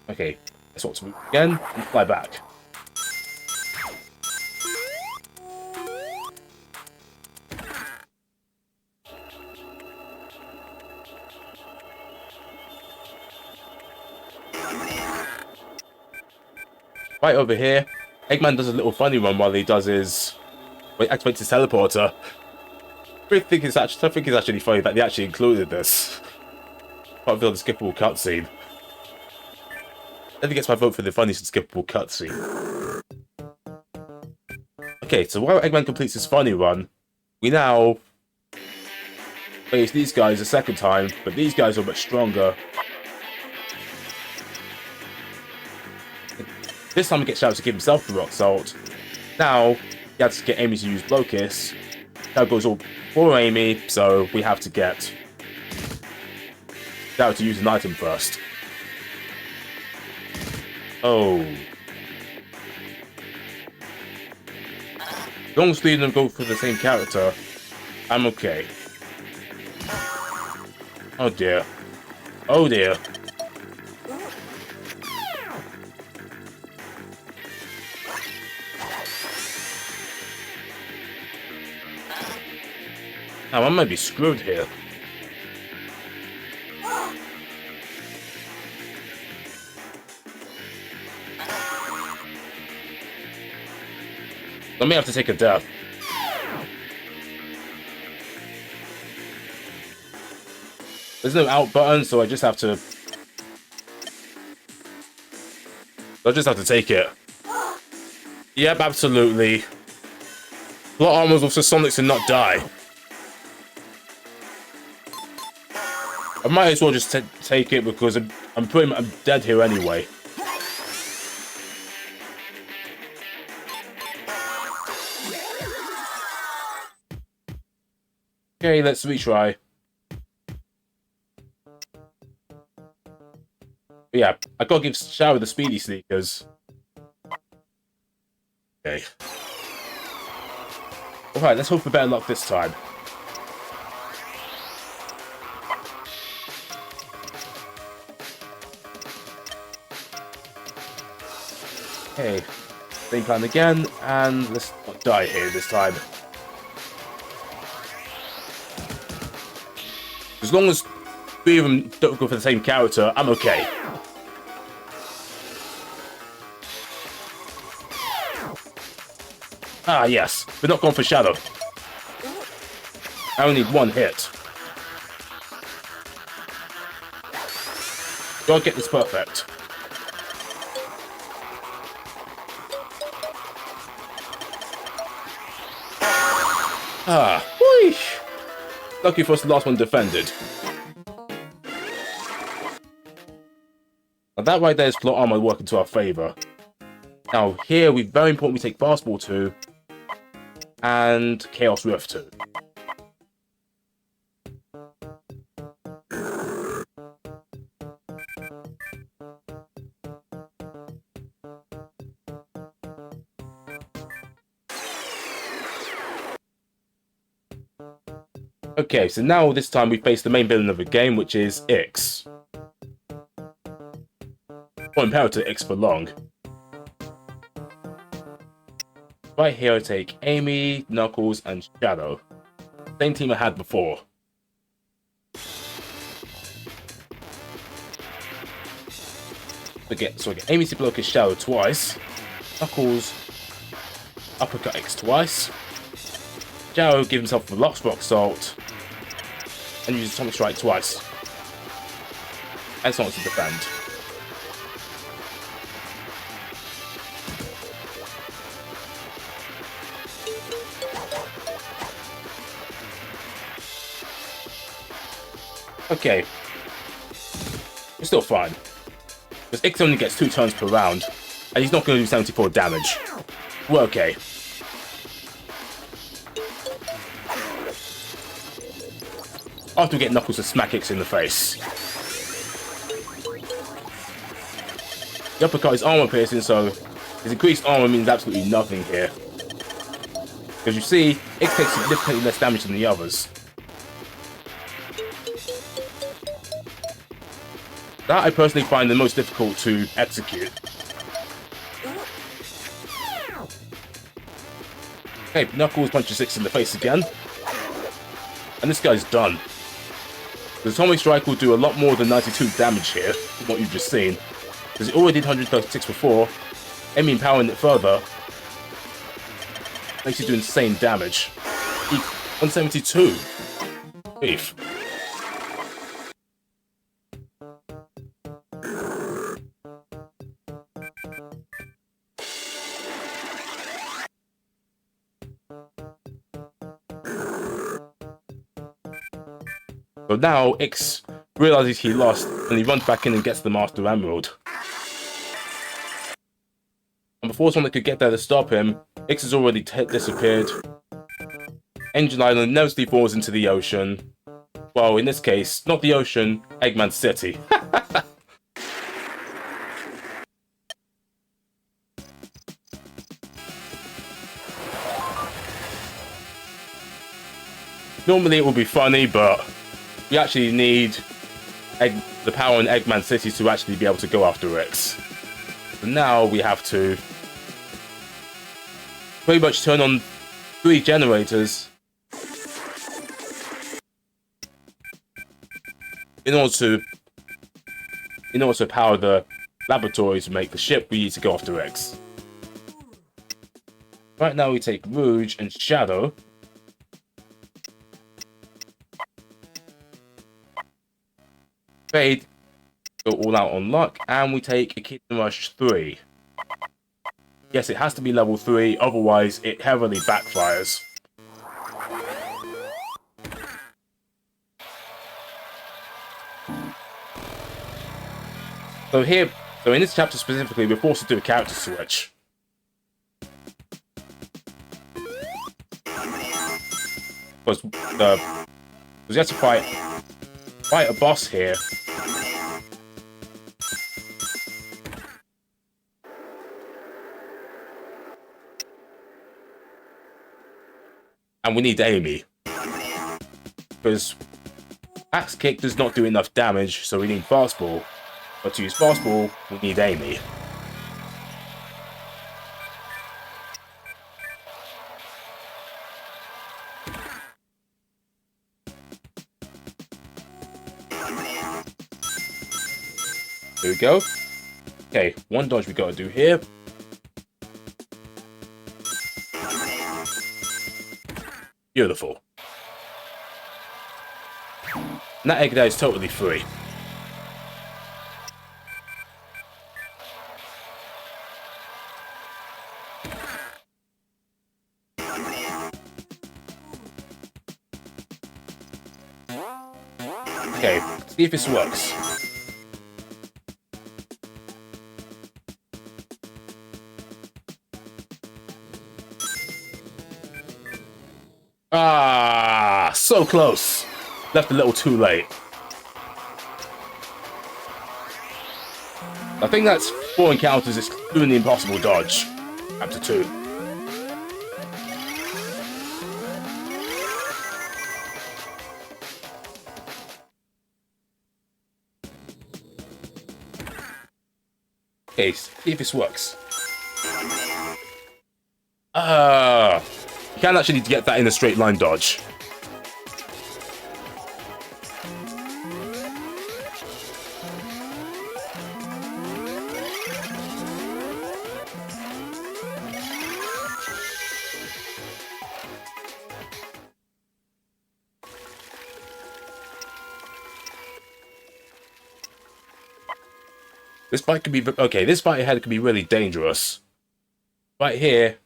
Okay, Sort of move again and fly back. Right over here, Eggman does a little funny one while he does his... Well, he activates his teleporter. I think it's actually funny that they actually included this. Part of the skippable cutscene. I think it gets my vote for the funniest skippable cutscene. Okay, so while Eggman completes his funny run, we now face these guys a second time, but these guys are much stronger. This time he gets Shadow to give himself the Rock Salt. Now, he has to get Amy to use Blow Kiss. That goes all for Amy, so we have to get Shadow to use an item first. Oh. As long as three of them go for the same character, I'm okay. Oh dear. Oh dear. Now I might be screwed here. I may have to take a death. There's no out button, so I just have to take it. Yep, absolutely. Plot armors also Sonics and not die. I might as well just take it because I'm dead here anyway. Okay, let's retry. But yeah, I gotta give Shower the Speedy Sneakers. Okay. Alright, let's hope for better luck this time. Okay, same plan again, and let's not die here this time. As long as three of them don't go for the same character, I'm okay. Ah, yes, we're not going for Shadow. I only need one hit. Gotta get this perfect. Ah, whoosh! Lucky for us, the last one defended. Now that right there is plot armor working to our favour. Now here, very important we take Fastball 2 and Chaos Rift 2. Okay, so now this time we face the main villain of the game, which is Ix. Or Imperator Ix for long. Right here I take Amy, Knuckles, and Shadow. Same team I had before. So I get Amy to block his Shadow twice. Knuckles uppercut Ix twice. Shadow gives himself the Rock Salt and uses Atomic Strike twice. And Sonic to defend. Okay. We're still fine. Because Ix only gets 2 turns per round, and he's not going to do 74 damage. We're okay. After we get Knuckles to smack Ix in the face. The uppercut is armor piercing, so his increased armor means absolutely nothing here. Because you see, Ix takes significantly less damage than the others. That I personally find the most difficult to execute. Okay, Knuckles punches 6 in the face again. And this guy's done. The Atomic Strike will do a lot more than 92 damage here, from what you've just seen. Because it already did 136 before. Amy empowering it further makes you do insane damage. 172. Beef. So now X realizes he lost and he runs back in and gets the Master Emerald. And before someone could get there to stop him, X has already disappeared. Engine Island nervously falls into the ocean. Well, in this case, not the ocean, Eggman City. Normally it would be funny, but we actually need the power in Eggman City to actually be able to go after X. So now we have to pretty much turn on 3 generators in order to power the laboratory to make the ship. We need to go after X. Right now we take Rouge and Shadow. Fade, go all out on luck, and we take Echidna Rush 3. Yes, it has to be level 3, otherwise it heavily backfires. So in this chapter specifically, we're forced to do a character switch. Because we have to fight a boss here. And we need Amy. Because Axe Kick does not do enough damage, so we need Fastball. But to use Fastball, we need Amy. Here we go. Okay, one dodge we gotta do here. Beautiful. And that egg there is totally free. Okay, see if this works. Ah, so close. Left a little too late. I think that's 4 encounters excluding the impossible dodge. Up to 2. Okay, see if this works. You can't actually get that in a straight line dodge. This fight could be... Okay, this fight ahead could be really dangerous. Right here.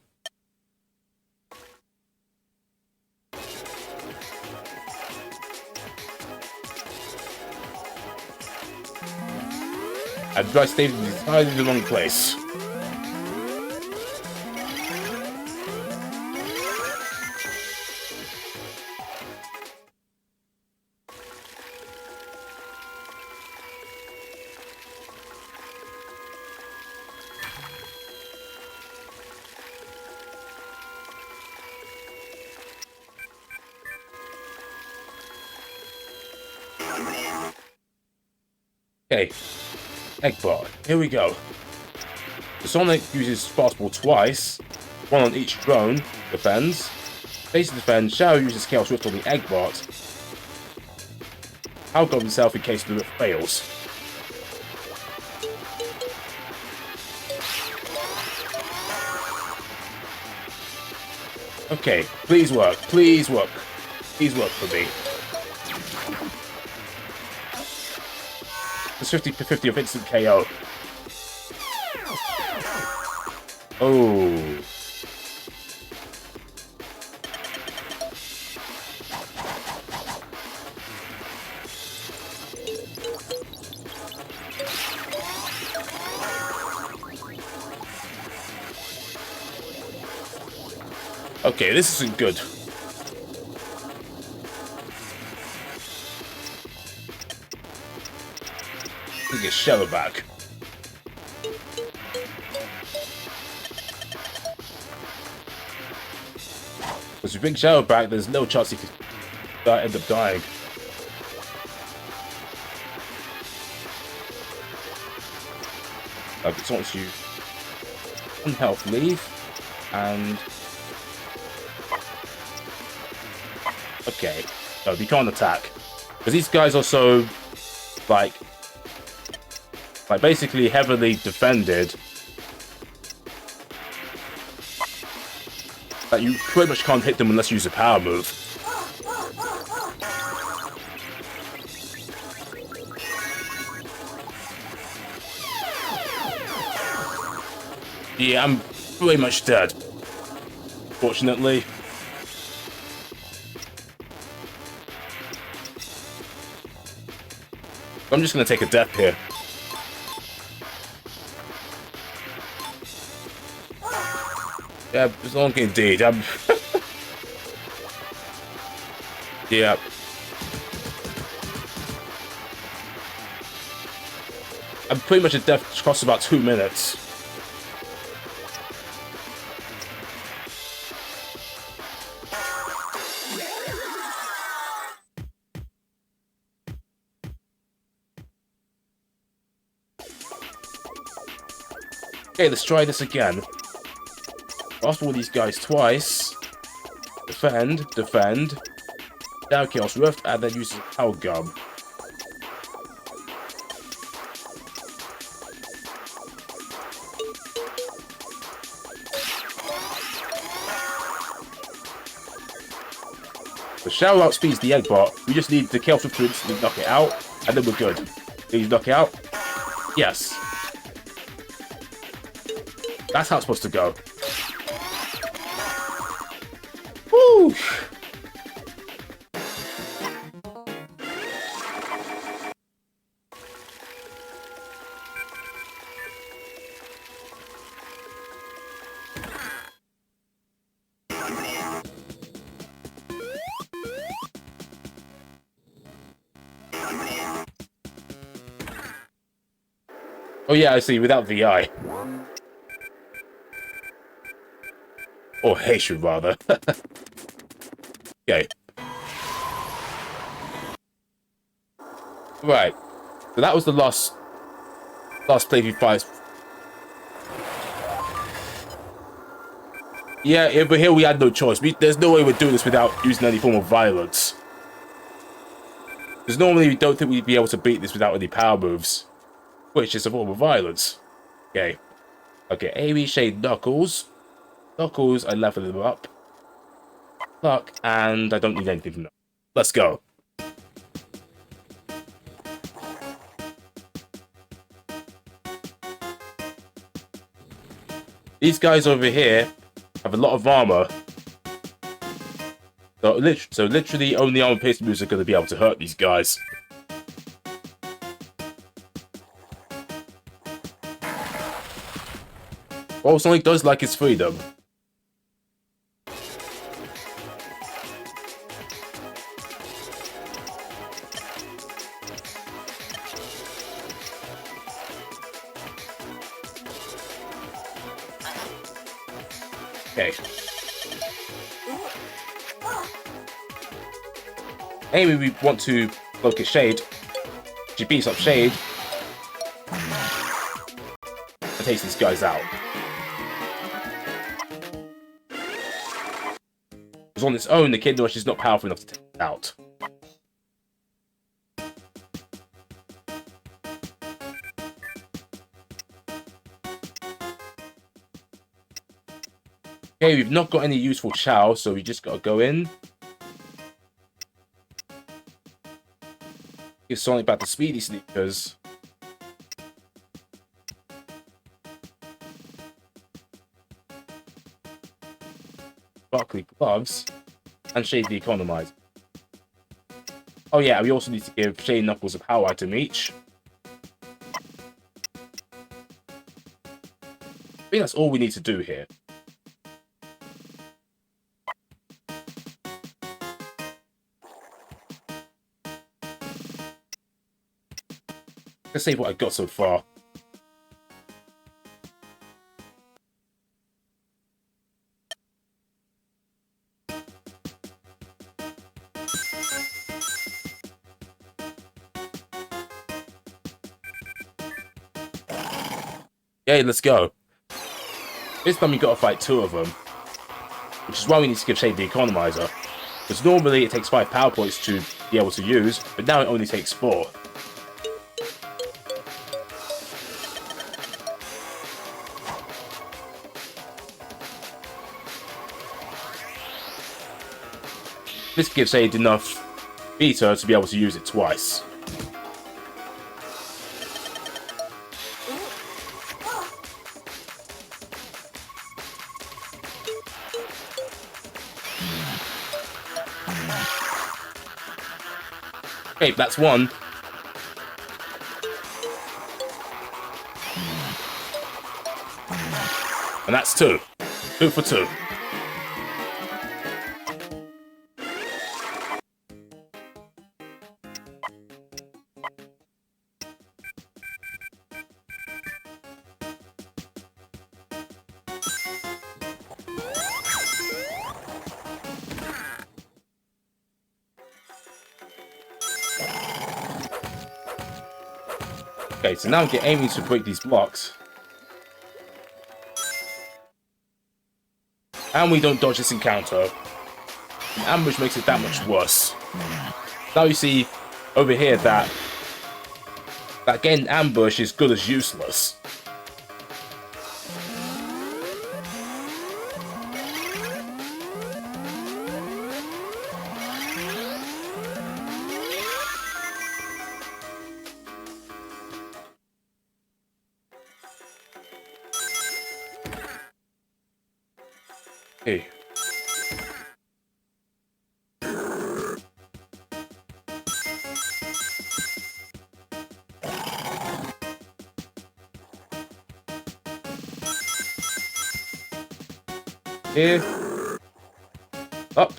I stayed entirely in the wrong place. Okay, Eggbot, here we go. The Sonic uses Fastball twice, one on each drone, defends. Base defends, Shadow uses Chaos Rift on the Eggbot. I'll go himself in case the Rift fails. Okay, please work, please work. Please work for me. It's 50-50 of instant KO. Oh. Okay, this isn't good. Let's get Shadow back. Because if you bring Shadow back, there's no chance he could end up dying. I just want you one health leave and okay. No, you can't attack. Because these guys are so like basically heavily defended that you pretty much can't hit them unless you use a power move. Yeah, I'm pretty much dead. Fortunately. I'm just gonna take a death here. Yeah, it's long indeed. Yeah. I'm pretty much a death which costs about 2 minutes. Okay, let's try this again. Fastball these guys twice. Defend, defend. Down Chaos Rift, and then use Power Gum. The Shadow outspeeds the Eggbot. We just need the Chaos Rift to instantly knock it out, and then we're good. Please knock it out. Yes. That's how it's supposed to go. Woo! Oh yeah, I see, without VI. Or Haitian, rather. Okay. Right. So that was the last playthrough fight. Yeah, but here we had no choice. There's no way we're doing this without using any form of violence. Because normally we don't think we'd be able to beat this without any power moves. Which is a form of violence. Okay. Okay, Amy, Shade, Knuckles. Knuckles, I level him up. Luck, and I don't need anything from that. Let's go. These guys over here have a lot of armor. So literally only armor piercing moves are going to be able to hurt these guys. Well, Sonic does like his freedom. Okay. Amy, we want to focus Shade. She beats up Shade. takes these guys out. Because on its own, the Kid Rush is not powerful enough to take it out. Okay, we've not got any useful Chow, so we just gotta go in. Give Sonic back the Speedy Sneakers. Sparkly Gloves. And Shade the Economizer. Oh yeah, we also need to give Shade and Knuckles a power item each. I think that's all we need to do here. Let's see what I got so far. Okay, let's go. This time we gotta fight 2 of them. Which is why we need to give Shade the Economizer. Because normally it takes 5 power points to be able to use, but now it only takes 4. This gives Shade enough Vita to be able to use it twice. Okay, that's 1. And that's 2. 2 for 2. Okay, so now we get aiming to break these blocks. And we don't dodge this encounter. And ambush makes it that much worse. Now you see over here that getting ambush is good as useless. Hey. Here. Up.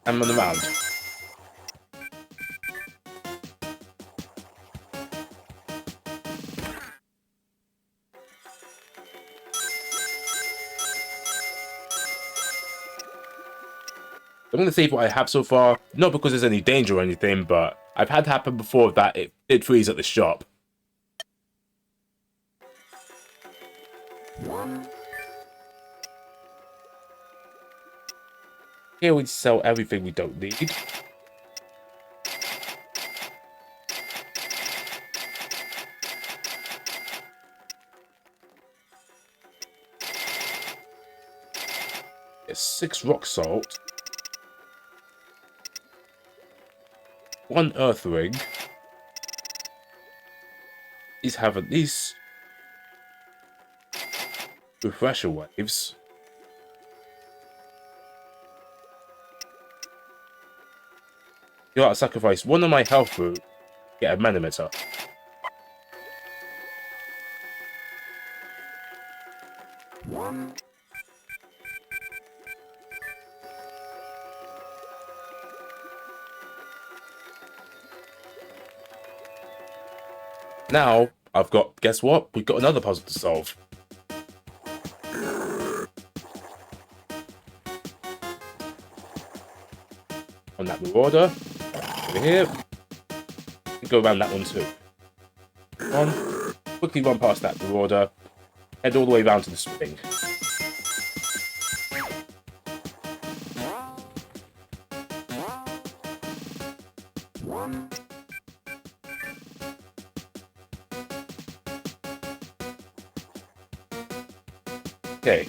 And run around. I'm going to save what I have so far, not because there's any danger or anything, but I've had happen before that it did freeze at the shop. Here we sell everything we don't need. It's 6 rock salt. 1 earth ring. These have at least refresher waves. You gotta sacrifice 1 of my health root, get a manometer. Now, I've got, guess what? We've got another puzzle to solve. On that rewarder, over here, and go around that one too. Quickly run past that rewarder, Head all the way around to the spring. Okay.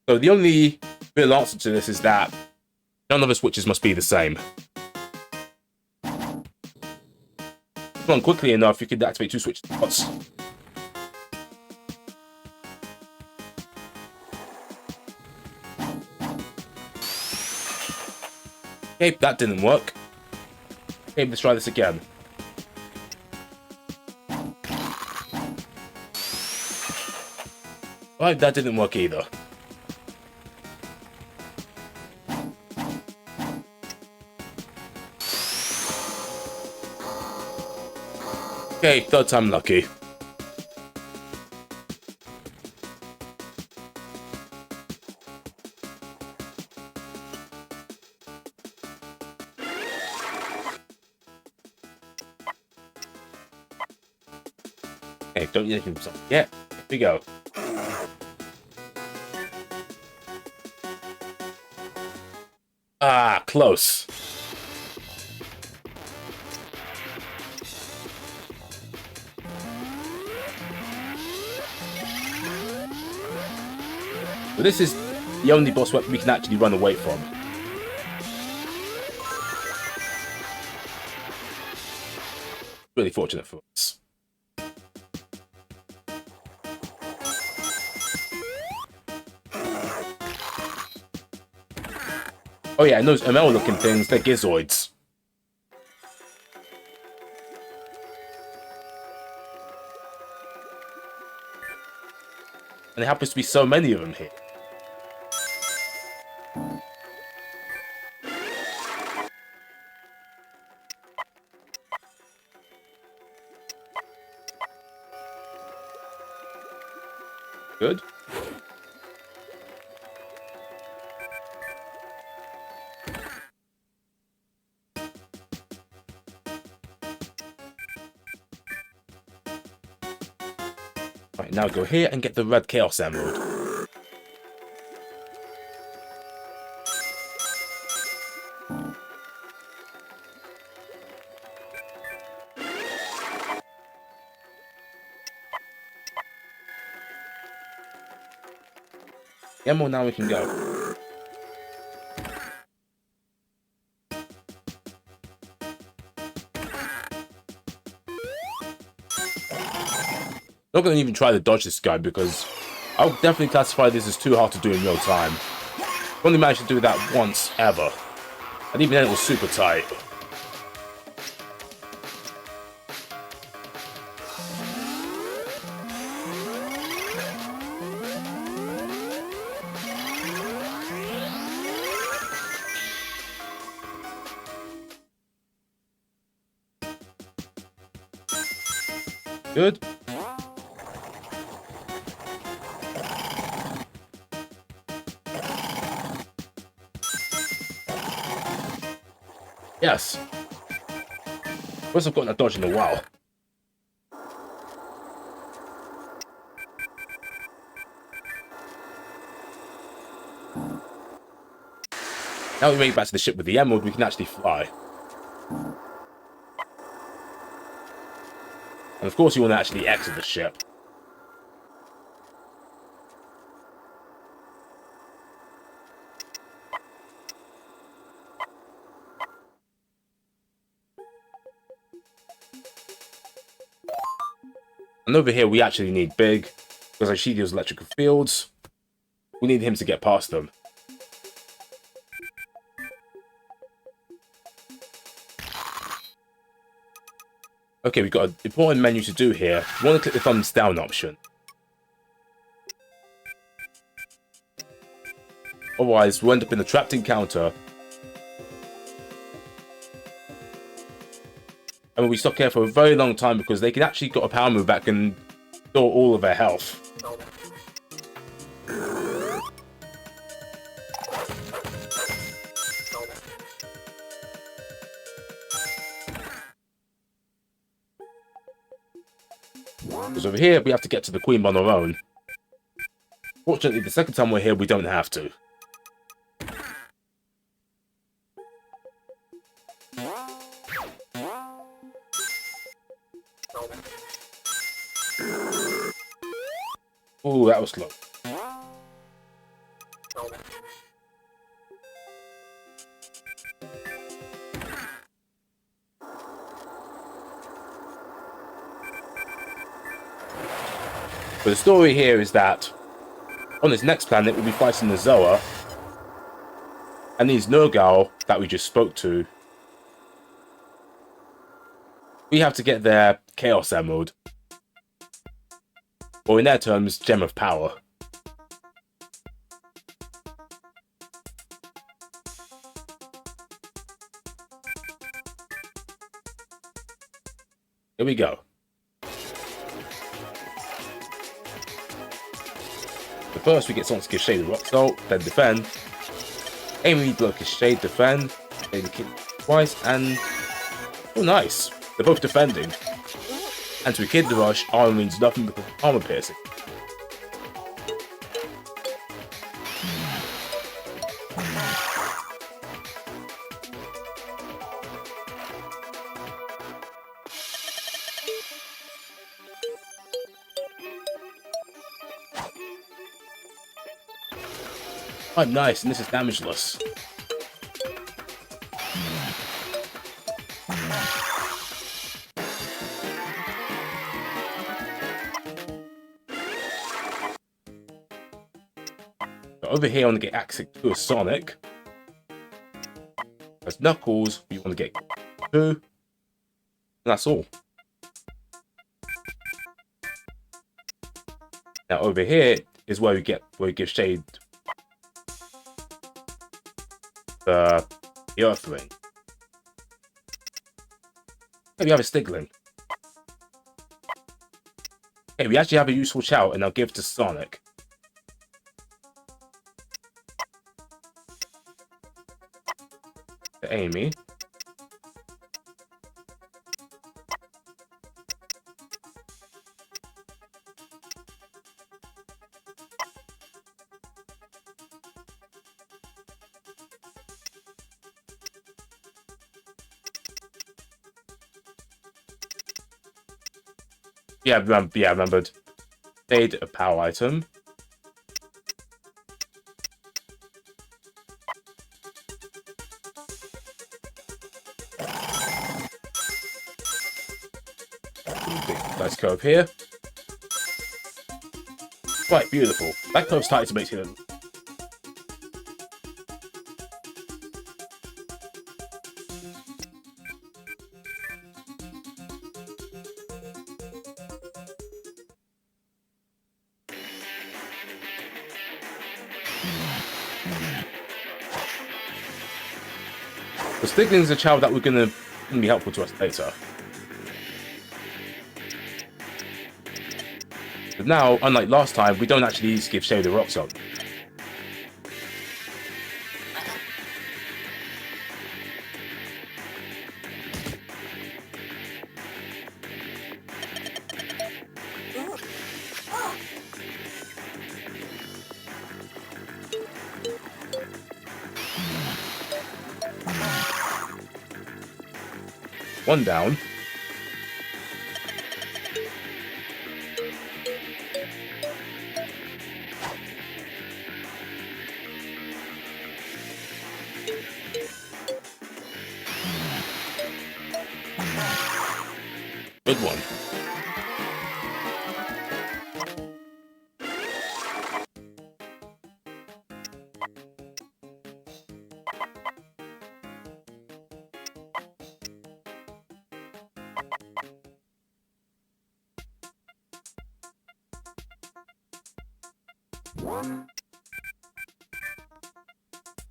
So the only real answer to this is that none of the switches must be the same. Come on, quickly enough, you could activate 2 switches at once. Okay, that didn't work. Okay, let's try this again. Right, that didn't work either. Okay, third time lucky. Okay, don't need him something yet. Here we go. Ah, close. But this is the only boss weapon we can actually run away from. Really fortunate for us. Oh yeah, and those ML-looking things, they're Gizoids. And there happens to be so many of them here. Good. Right, now go here and get the red Chaos Emerald. Emerald, now we can go. Not going to even try to dodge this guy because I'll definitely classify this as too hard to do in real time. Only managed to do that once ever. And even then it was super tight. Good. Yes. First I've gotten a dodge in a while. Now we make it back to the ship with the emerald, we can actually fly. And of course you want to actually exit the ship. And over here we actually need Big, because I see those electrical fields. We need him to get past them. Okay, we've got an important menu to do here. We want to click the thumbs down option. Otherwise, we'll end up in a trapped encounter. And we'll be stuck here for a very long time because they can actually got a power move that can store all of their health. Because over here, we have to get to the Queen on our own. Fortunately, the second time we're here, we don't have to. Ooh, that was slow. But the story here is that on this next planet, we'll be fighting the Zoa. And these Nurgle that we just spoke to, we have to get their Chaos Emerald. Or in their terms, Gem of Power. Here we go. But first we get someone to give Shade the Rock Salt, then defend. Amy block his Shade, defend. Shade the Kid twice, and... oh, nice. They're both defending. And to a Kid the Rush, armor means nothing because armor piercing. Oh, nice, and this is damageless. But over here, I want to get access to a Sonic. As Knuckles, we want to get 2. And that's all. Now over here is where we give Shade the Earth Ring. Okay, we have a Stigling. Okay, we actually have a useful shout, and I'll give it to Sonic. To Amy. Yeah, I remembered. Shade a power item. Nice curve here. Right, beautiful. That curve's starting to make it. The Stigling's a child that we're gonna be helpful to us later. But now, unlike last time, we don't actually need to give Shade the Rock Salt. One down. Good one.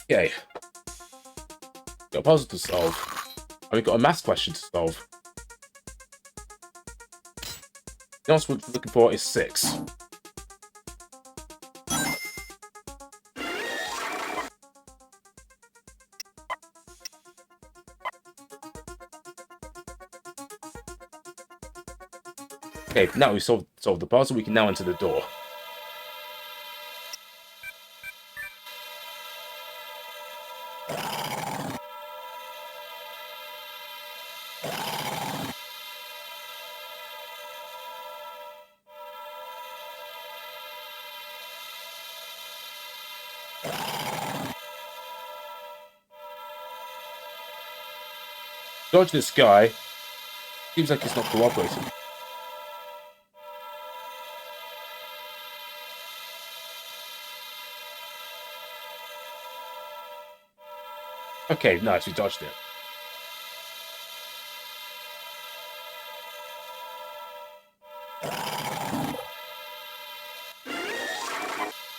Okay. Got a puzzle to solve. And we've got a math question to solve. The answer we're looking for is 6. Okay, now we've solved the puzzle, we can now enter the door. Dodge this guy. Seems like he's not cooperating. Okay, nice, we dodged it.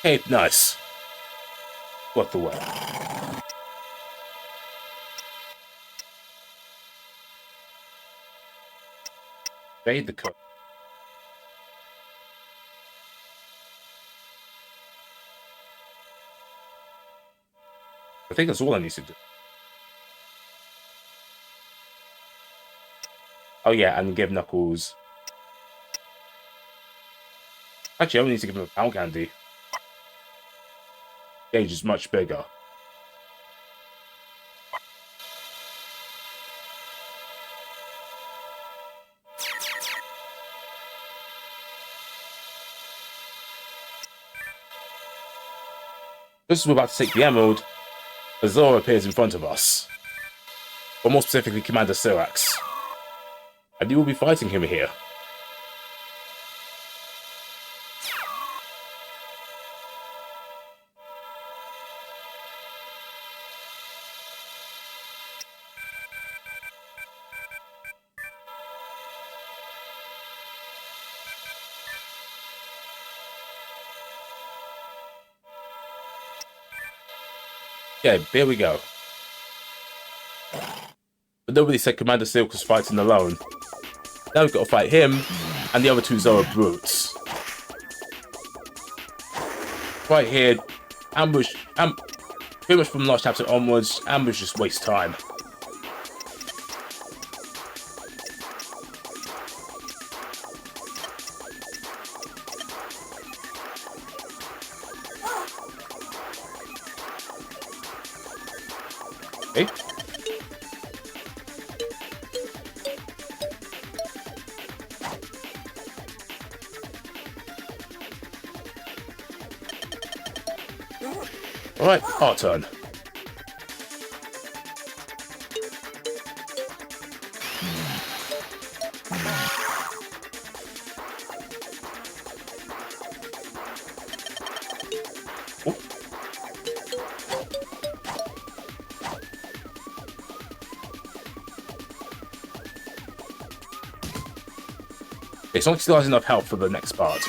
Okay, nice. What the way? Evade the code. I think that's all I need to do. Oh yeah, and give Knuckles... Actually, I only need to give him a power candy. Gauge is much bigger. Just as we're about to take the emerald, Azor appears in front of us. Or more specifically, Commander Syrax. And you will be fighting him here. Okay, here we go. But nobody said Commander Silk was fighting alone. Now we've got to fight him and the other two Zora brutes. Right here, ambush, pretty much from the last chapter onwards, ambush just wastes time. Okay. Alright, our turn. Okay, Sonic still has enough health for the next part.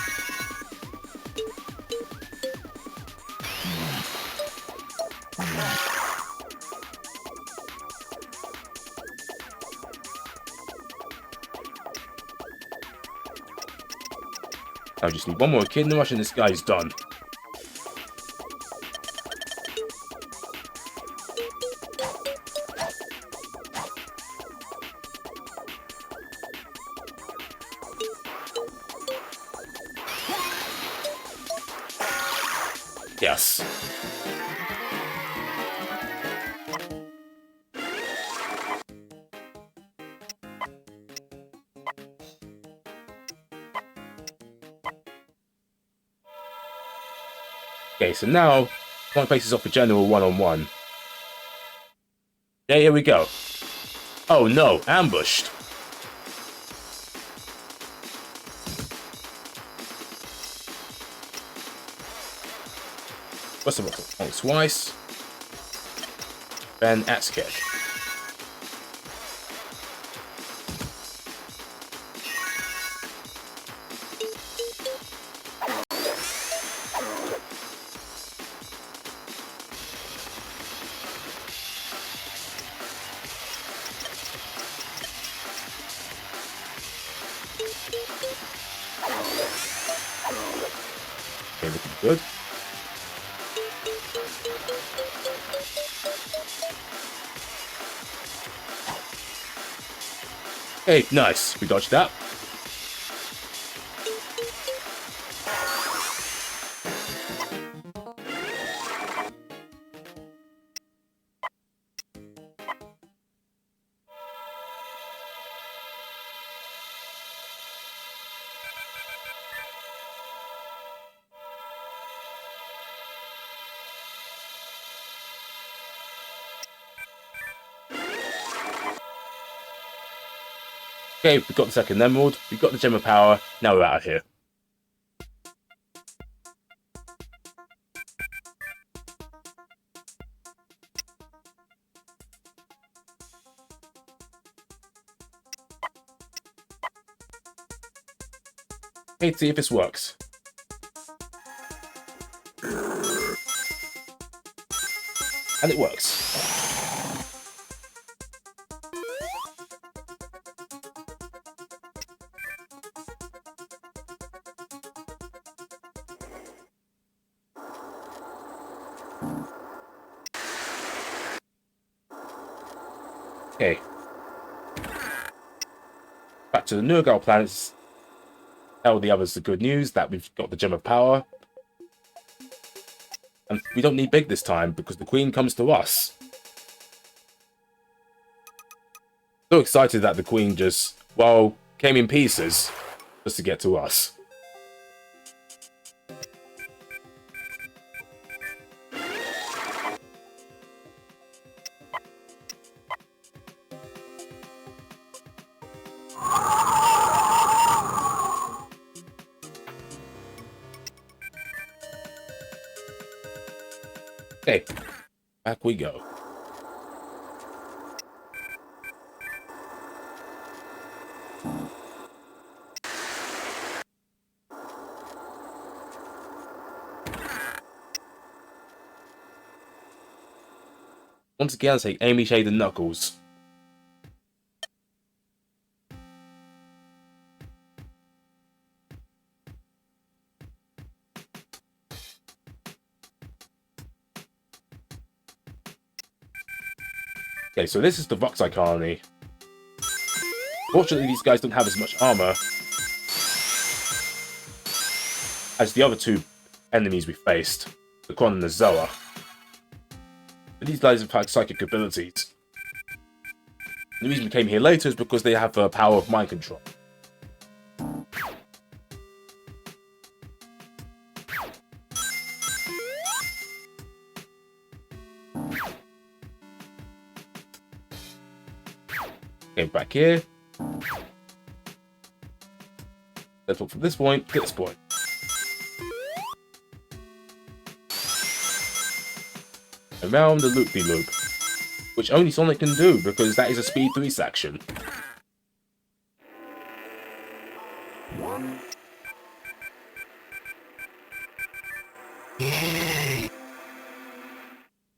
I just need one more kid in the rush and this guy's done. Yes. Okay, so now one faces off a general one-on-one. Yeah, here we go. Oh no, ambushed. First of all, twice. Then axe kick. Okay, looking good. Okay, nice. We dodged that. Okay, we got the second emerald, we got the gem of power, now we're out of here. Okay, let's see if this works. And it works. Okay. Back to the Nurgle planets. Tell the others the good news that we've got the gem of power. And we don't need big this time because the queen comes to us. So excited that the queen just, well, came in pieces just to get to us. Okay, back we go. Once again, I say Amy Shade and Knuckles. Okay, so this is the Voxai colony. Fortunately, these guys don't have as much armor as the other two enemies we faced, the Kron and the Zoa. But these guys have had psychic abilities. The reason we came here later is because they have the power of mind control. Okay, back here. Let's walk from this point to this point. Around the loop-de-loop, which only Sonic can do because that is a Speed 3 section. Here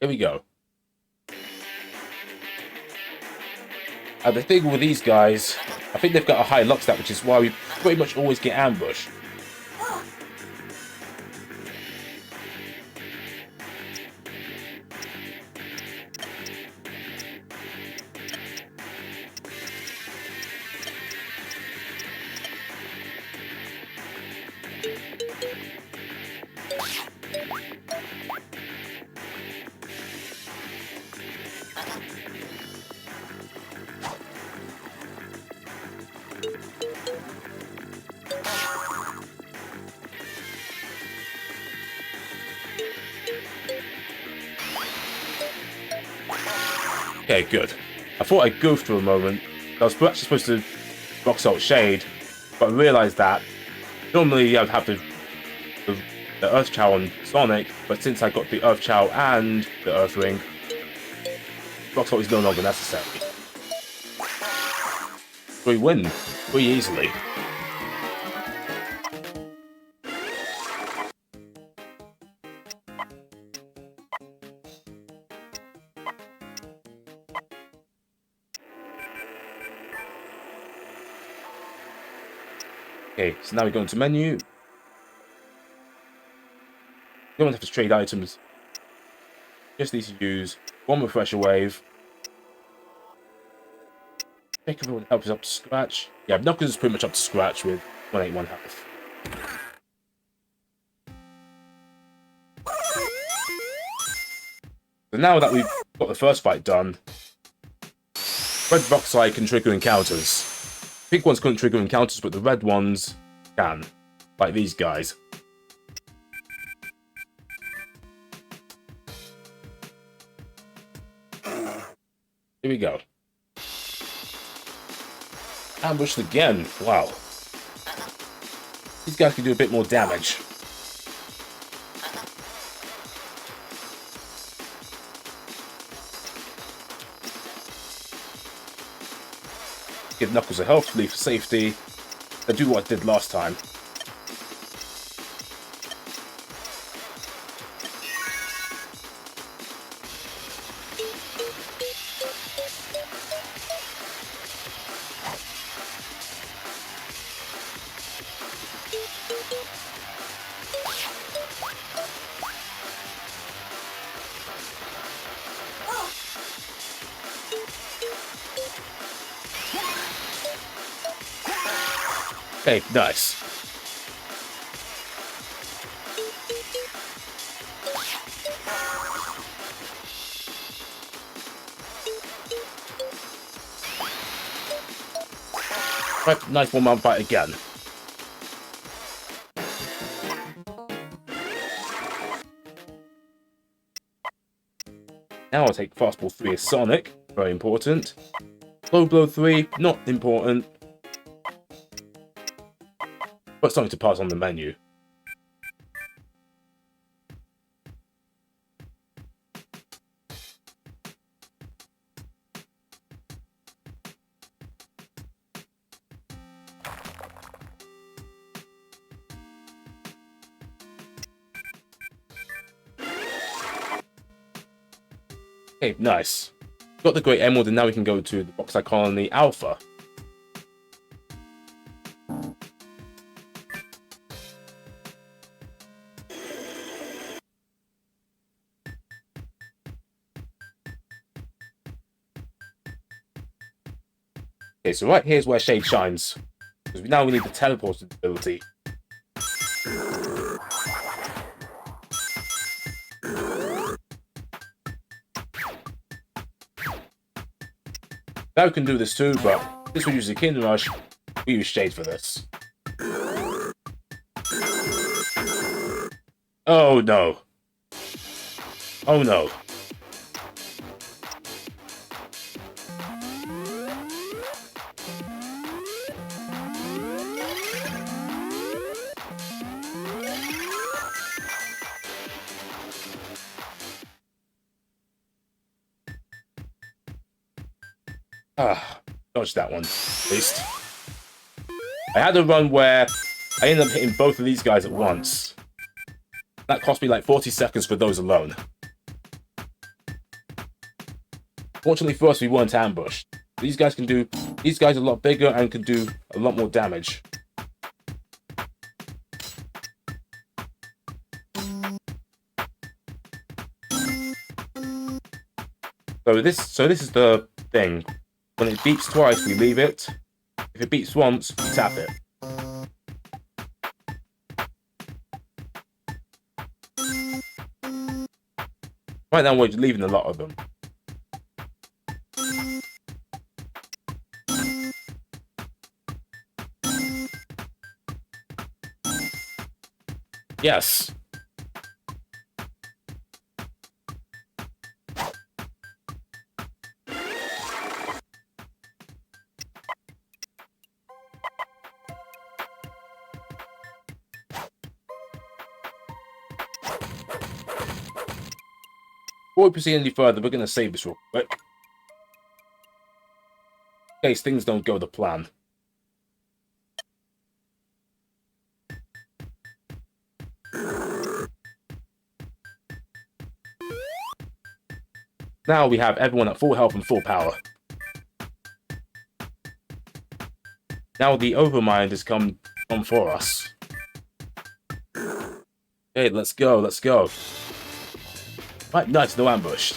we go. The thing with these guys, I think they've got a high luck stat, which is why we pretty much always get ambushed. Okay, good. I thought I goofed for a moment. I was actually supposed to rock salt shade, but I realised that normally I'd have the Earth Chow on Sonic, but since I got the Earth Chow and the Earth Ring, rock salt is no longer necessary. We win pretty easily. Okay, so now we go into menu. You don't want to have to trade items. Just need to use one refresher wave. Make everyone help us up to scratch. Yeah, Knuckles is pretty much up to scratch with 181 health. So now that we've got the first fight done, red Voxai can trigger encounters. Pink ones couldn't trigger encounters, but the red ones can. Like these guys. Here we go. Ambushed again. Wow. These guys can do a bit more damage. Give Knuckles a health leaf for safety. I do what I did last time. Okay, nice. Right, nice one-man fight again. Now I'll take Fastball 3 as Sonic, very important. Low Blow 3, not important. But something to pass on the menu. Okay, nice. Got the Great Emerald, and now we can go to the Boktai Colony Alpha. Okay, so right here's where Shade shines. Because now we need the teleport ability. Now we can do this too, but since we use the Kingdom Rush, we use Shade for this. Oh no. Oh no. Dodge that one, at least. I had a run where I ended up hitting both of these guys at once. That cost me like 40 seconds for those alone. Fortunately for us, we weren't ambushed. These guys are a lot bigger and can do a lot more damage. So this is the thing. When it beeps twice, we leave it. If it beeps once, we tap it. Right now, we're leaving a lot of them. Yes. Before we proceed any further, we're going to save this real quick. In case things don't go to plan. Now we have everyone at full health and full power. Now the Overmind has come on for us. Okay, let's go, let's go. Right, nice, no ambush.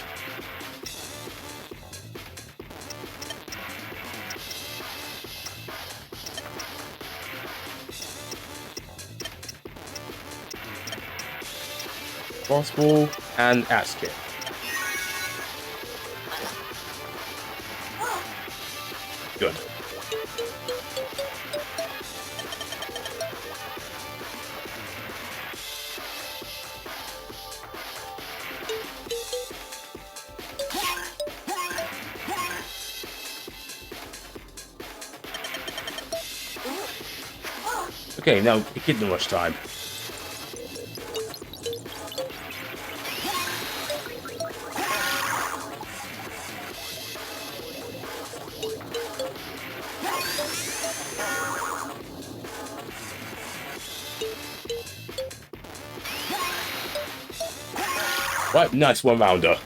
Crossball and ass kick. Good. Okay, now Echidna Rush time. Right, nice one-rounder.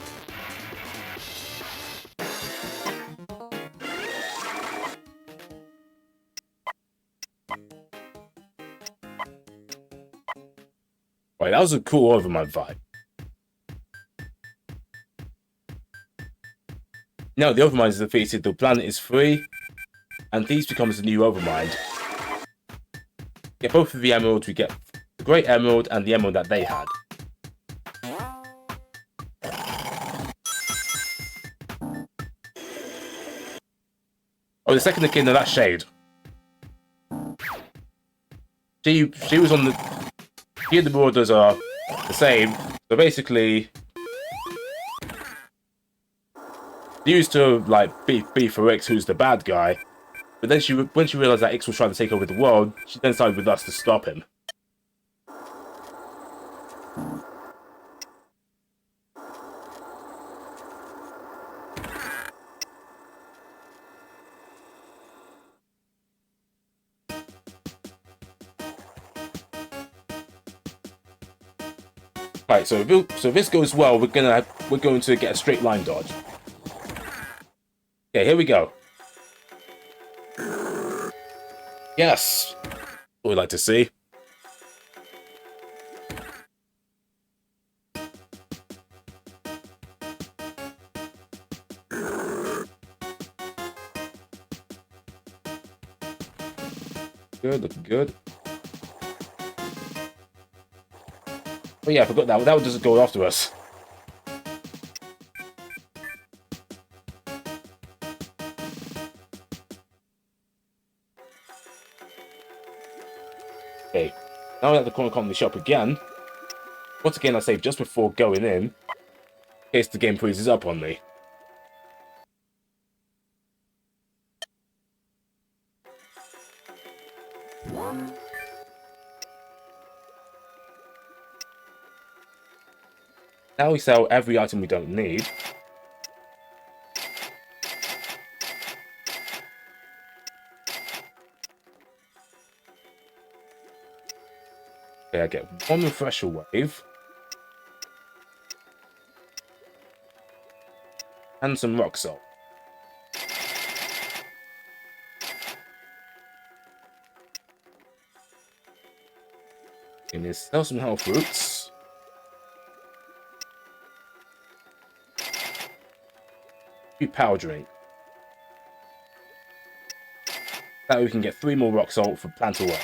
Right, that was a cool Overmind fight. Now the Overmind is defeated, the planet is free, and Thieves becomes the new Overmind. Get both of the emeralds, we get the Great Emerald and the emerald that they had. Oh, the second Echidna, that's Shade. She was on the... She and the borders are the same, so basically... She used to, like, be for Ix, who's the bad guy, but then when she realized that Ix was trying to take over the world, she then sided with us to stop him. Right, so if this goes well, we're going to get a straight line dodge. Okay, here we go. Yes, what we'd like to see. Good, looking good. Oh yeah, I forgot that. That one doesn't go after us. Okay, now we're at the corner comedy shop again. Once again, I save just before going in case the game freezes up on me. Now we sell every item we don't need. Okay, I get one refresher wave. And some rock salt. And sell some health roots. Power drink. That way we can get 3 more rock salt for plan to work.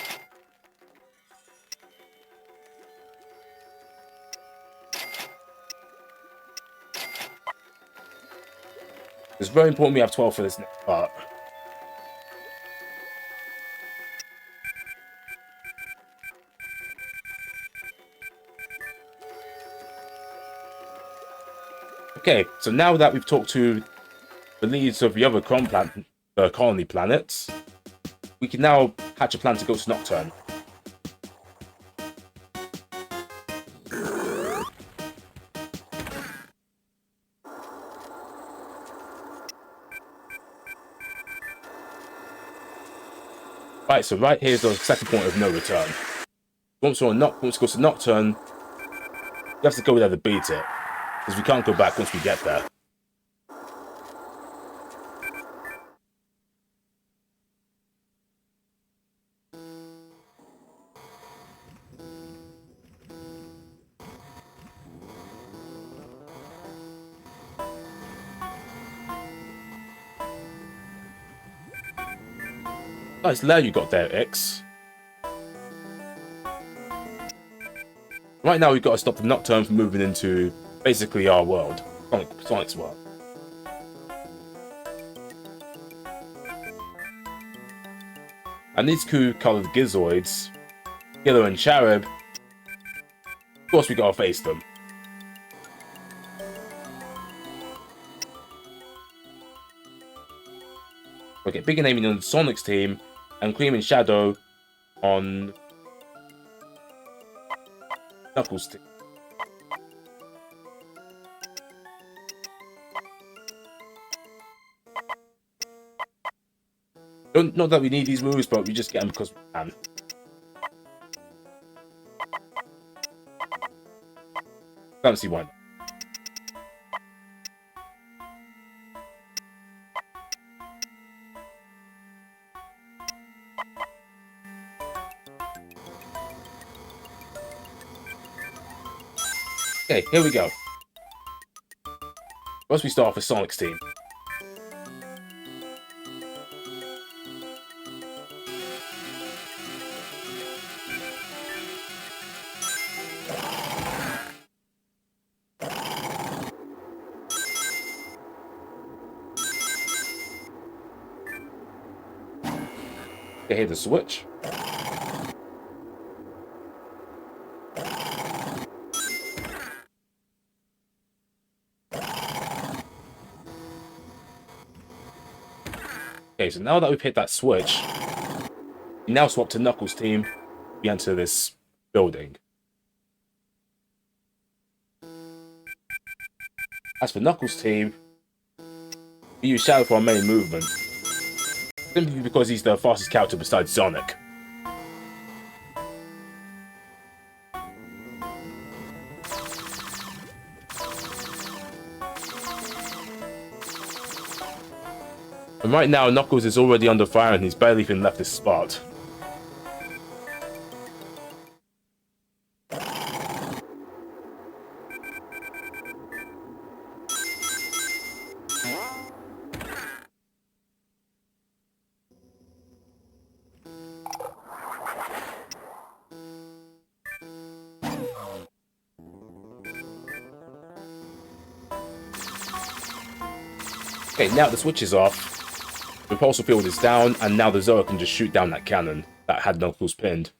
It's very important we have 12 for this next part. Okay, so now that we've talked to the leads of the other colony planets, we can now hatch a plan to go to Nocturne. Right, so right here's the second point of no return. Once we go to Nocturne, we have to go there to beat it, because we can't go back once we get there. Nice lair you got there, Ix. Right now we've got to stop the Nocturne from moving into basically our world, Sonic's world. And these two coloured Gizoids, Gillo and Charib, of course we gotta face them. Okay, Big and Amy on Sonic's team, and Cream and Shadow on Knuckles' team. Not that we need these moves, but we just get them because we can. Can't see why not. Okay, here we go. First we start off with Sonic's team. Okay, hit the switch. Okay, so now that we've hit that switch, we now swap to Knuckles' team. We enter this building. As for Knuckles' team, we use Shadow for our main movement. Simply because he's the fastest character besides Sonic. And right now, Knuckles is already under fire and he's barely even left his spot. Okay, now the switch is off. The repulsor field is down, and now the Zoa can just shoot down that cannon that had Knuckles pinned.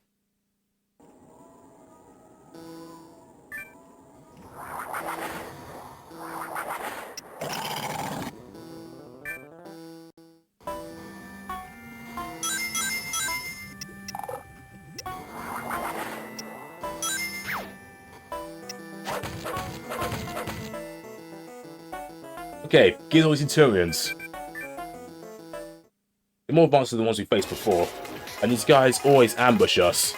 Okay, Gizmo Centurions. They're more advanced than the ones we faced before, and these guys always ambush us.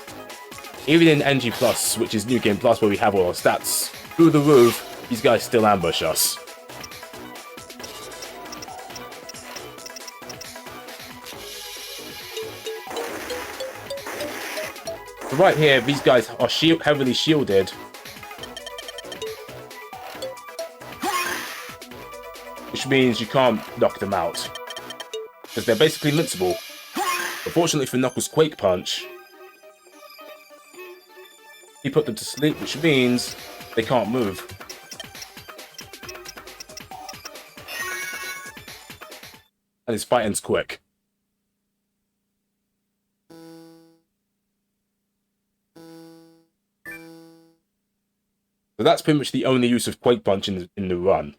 Even in NG Plus, which is New Game Plus, where we have all our stats through the roof, these guys still ambush us. So right here, these guys are heavily shielded, which means you can't knock them out, because they're basically invincible. Unfortunately for Knuckles' Quake Punch, he put them to sleep, which means they can't move. And his fight ends quick. So that's pretty much the only use of Quake Punch in the run.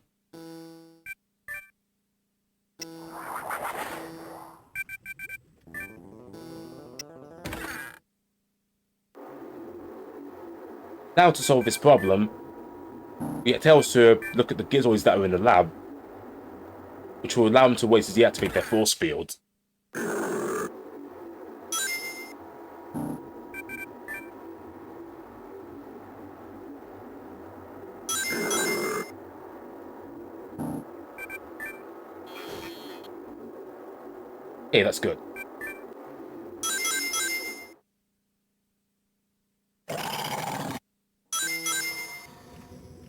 Now to solve this problem, we get Tails to look at the Gizmoids that are in the lab, which will allow them to wait to deactivate their force field. Okay, that's good.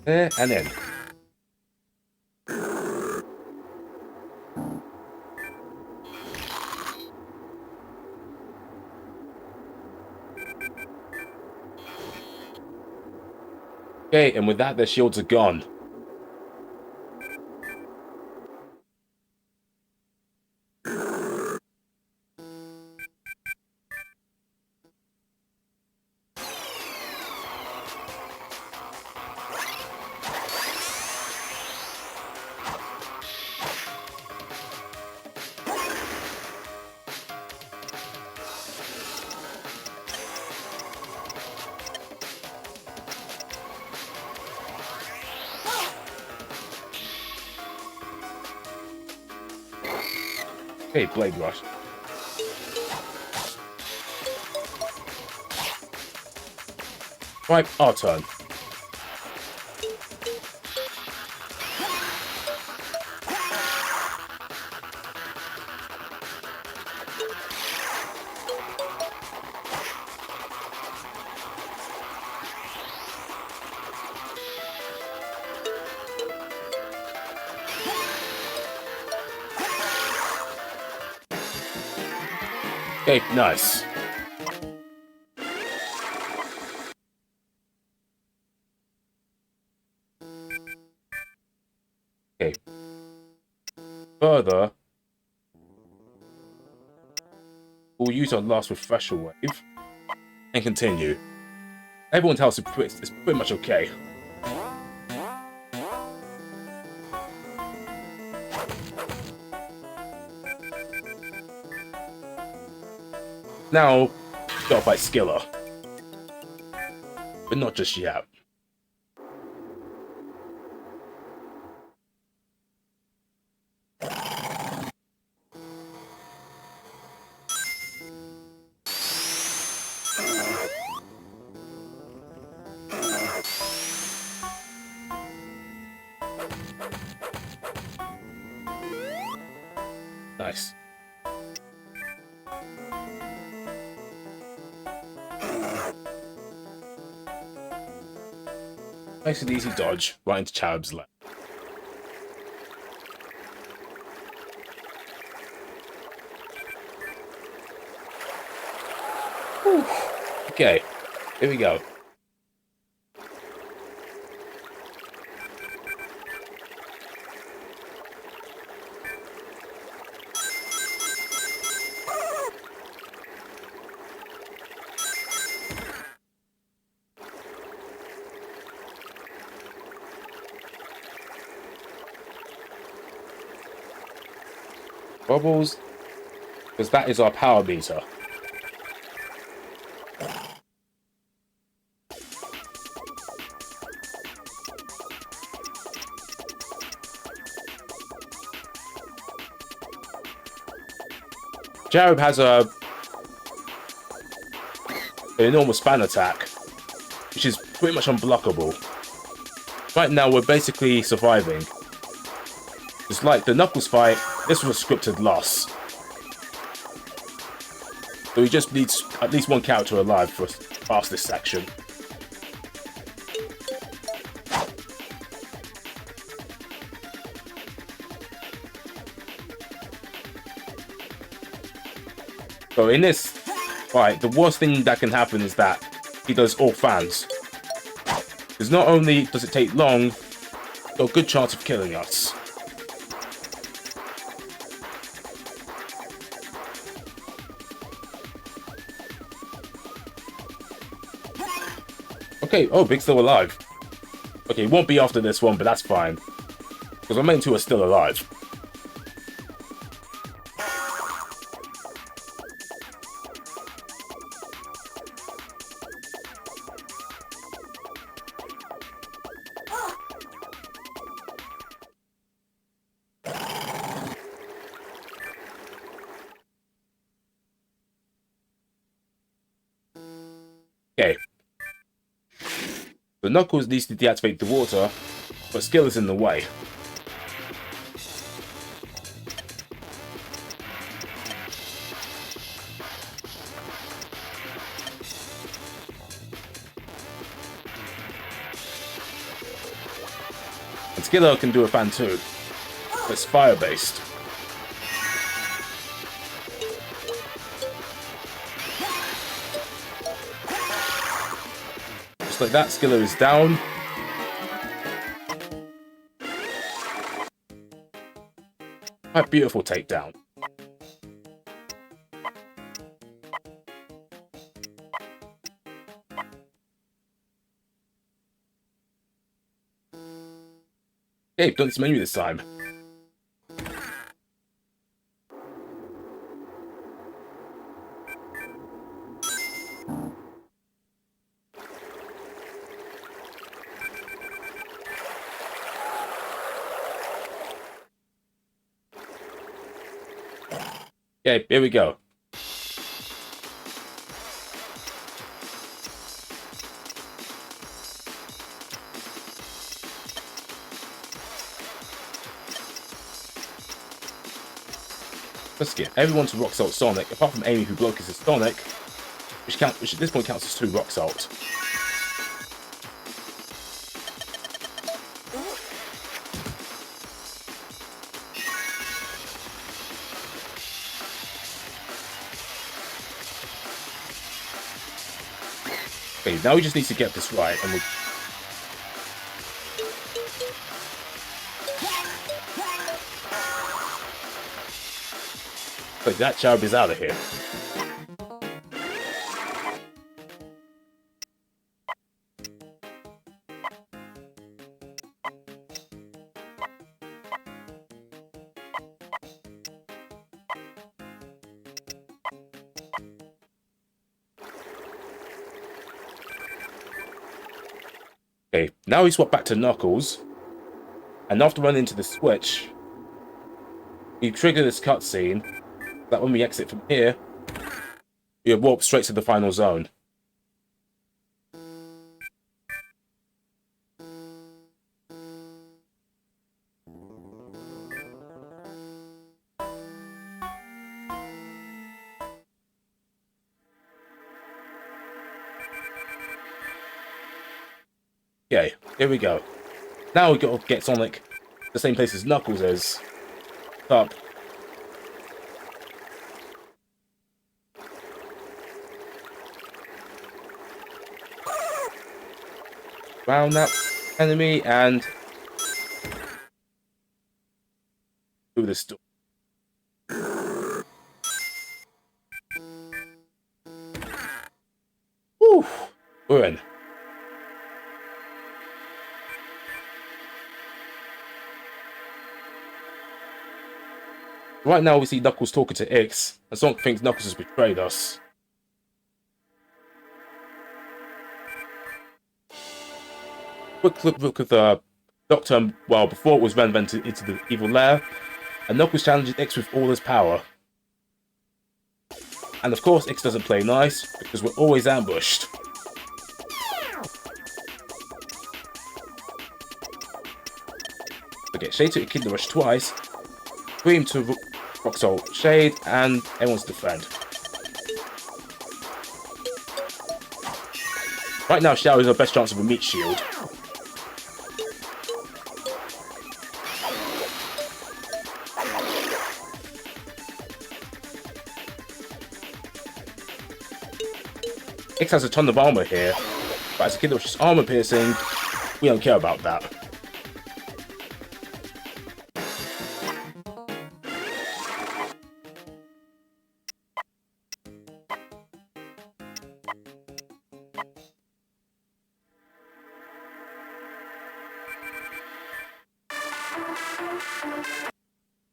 There and in. Okay, and with that, their shields are gone. Okay, Blade Rush. Right, our turn. Okay, nice. Okay. Further, we'll use our last refresher wave and continue. Everyone's house is pretty much okay. Now, gotta fight Skiller. But not just yet. Nice. Nice and easy dodge right into Cherub's lap. Whew. Okay, here we go. Bubbles, because that is our power meter. Cherub has an enormous fan attack, which is pretty much unblockable. Right now, we're basically surviving. It's like the Knuckles fight, this was a scripted loss. So we just need at least one character alive for past this section. So in this fight, the worst thing that can happen is that he does all fans. Because not only does it take long, got a good chance of killing us. Okay, oh, Big's still alive. Okay, it won't be after this one, but that's fine. Because our main two are still alive. Okay. The Knuckles needs to deactivate the water, but Skill is in the way. And Skiller can do a fan too, but it's fire-based. Just like that, Skiller is down. Quite beautiful takedown. Okay, don't this menu this time. Okay, here we go. Let's skip. Everyone's Rock Salt Sonic, apart from Amy, who blows his Sonic, which at this point counts as 2 Rock Salt. Okay, now we just need to get this right, and but that job is out of here. Okay, now we swap back to Knuckles, and after running into the switch, we trigger this cutscene that when we exit from here, we warp straight to the final zone. Okay, here we go. Now we gotta get Sonic the same place as Knuckles is. Up. Round that enemy and through this door. Woo! We're in. Right now we see Knuckles talking to X, and Sonic thinks Knuckles has betrayed us. Quick look at the Doctor, well, before it was reinvented into the evil lair, and Knuckles challenges X with all his power. And of course, X doesn't play nice, because we're always ambushed. Okay, Shade to Echidna Rush twice, Scream to Rock Salt Shade, and everyone's defend. Right now, Shadow is our best chance of a meat shield. X has a ton of armor here, but as a kid that was just armor piercing, we don't care about that.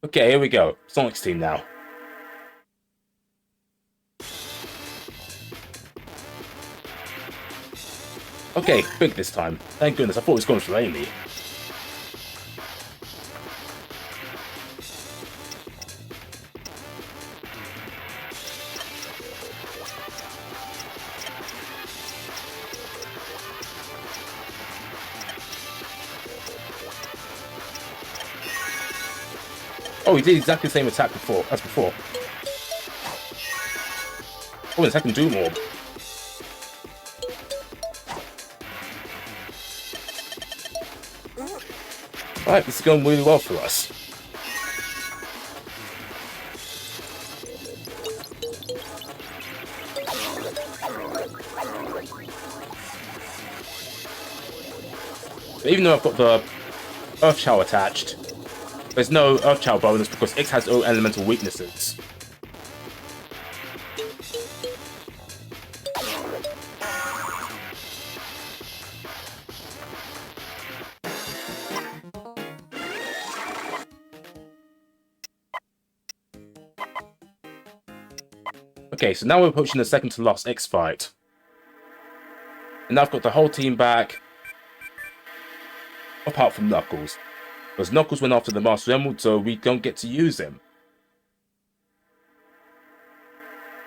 Okay, here we go. Sonic's team now. Okay, big this time. Thank goodness, I thought it was going for Amy. Oh, he did exactly the same attack as before. Oh, and second Doom Orb. Alright, this is going really well for us. But even though I've got the Earth Shower attached, there's no Earth Shower bonus because X has own elemental weaknesses. Okay, so now we're approaching the second to last X fight. And I've got the whole team back, apart from Knuckles. Because Knuckles went after the Master Emerald, so we don't get to use him.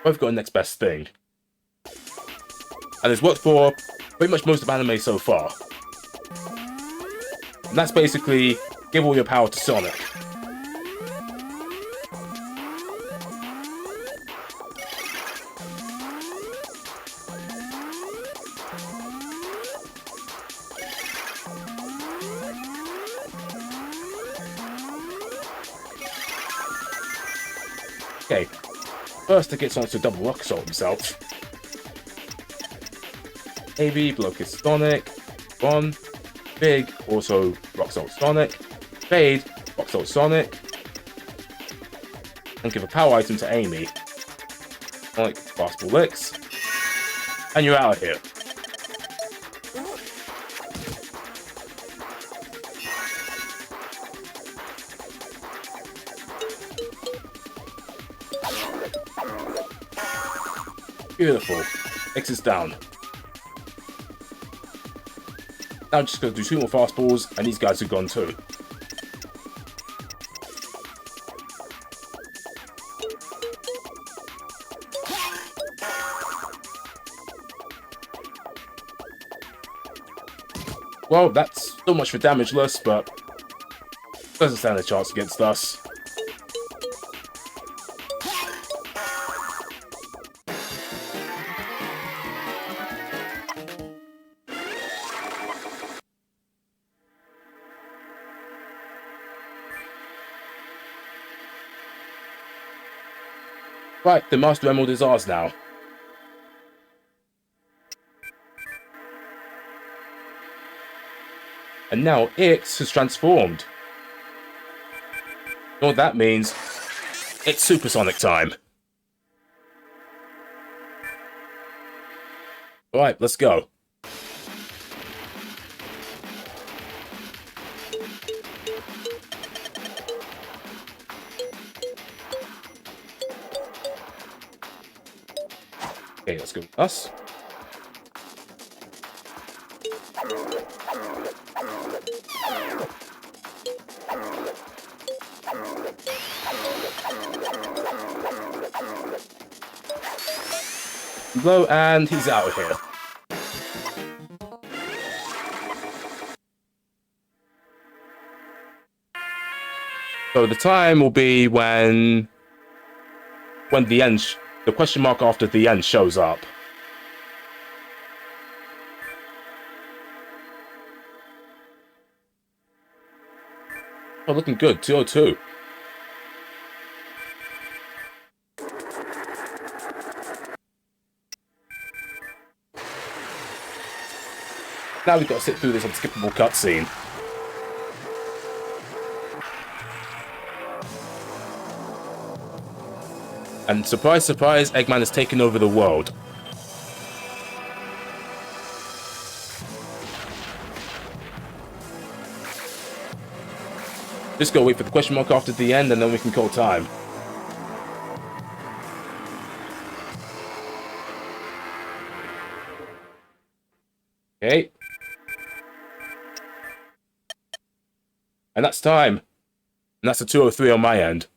Both got a next best thing. And it's worked for pretty much most of anime so far. And that's basically give all your power to Sonic. Okay, first to get Sonic to double rock assault himself. AB, block his Sonic. One. Big, also rock salt Sonic. Fade, rock salt Sonic. And give a power item to Amy. Sonic, fastball licks. And you're out of here. Beautiful. X is down. Now I'm just going to do 2 more fastballs, and these guys are gone too. Well, that's so much for damageless, but doesn't stand a chance against us. Right, the Master Emerald is ours now. And now it has transformed. You know what that means? It's Supersonic time. Alright, let's go. Okay, let's go with us. Blow, and he's out of here. So the time will be when the end, the question mark after the end shows up. Oh, looking good, 202. Now we've got to sit through this unskippable cutscene. And surprise, surprise, Eggman has taken over the world. Just gotta wait for the question mark after the end and then we can call time. Okay. And that's time. And that's a 203 on my end.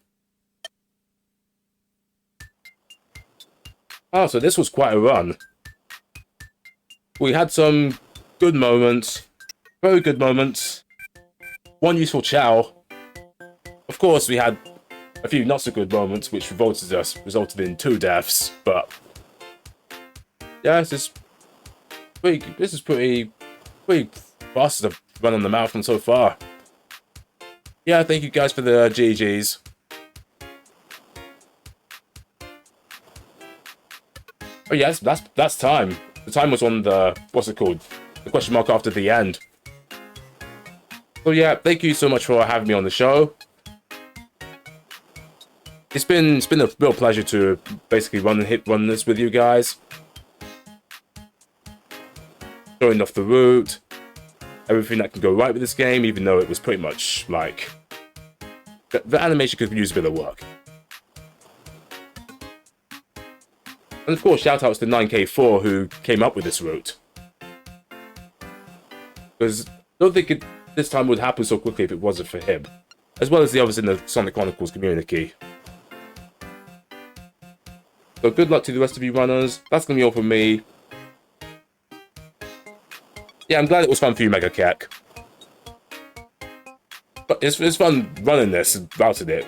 Oh, so this was quite a run. We had some good moments. Very good moments. One useful chow. Of course, we had a few not so good moments, which resulted in 2 deaths, but yeah, this is pretty fast to run on the marathon so far. Yeah, thank you guys for the GGs. Oh yes, that's time. The time was on the, what's it called? The question mark after the end. So yeah, thank you so much for having me on the show. It's been a real pleasure to basically run this with you guys. Showing off the route, everything that can go right with this game, even though it was pretty much like the animation could use a bit of work. And of course, shoutouts to 9K4 who came up with this route. Because I don't think this time would happen so quickly if it wasn't for him. As well as the others in the Sonic Chronicles community. So good luck to the rest of you runners. That's going to be all from me. Yeah, I'm glad it was fun for you, Mega Kek. But it's fun running this and routing it.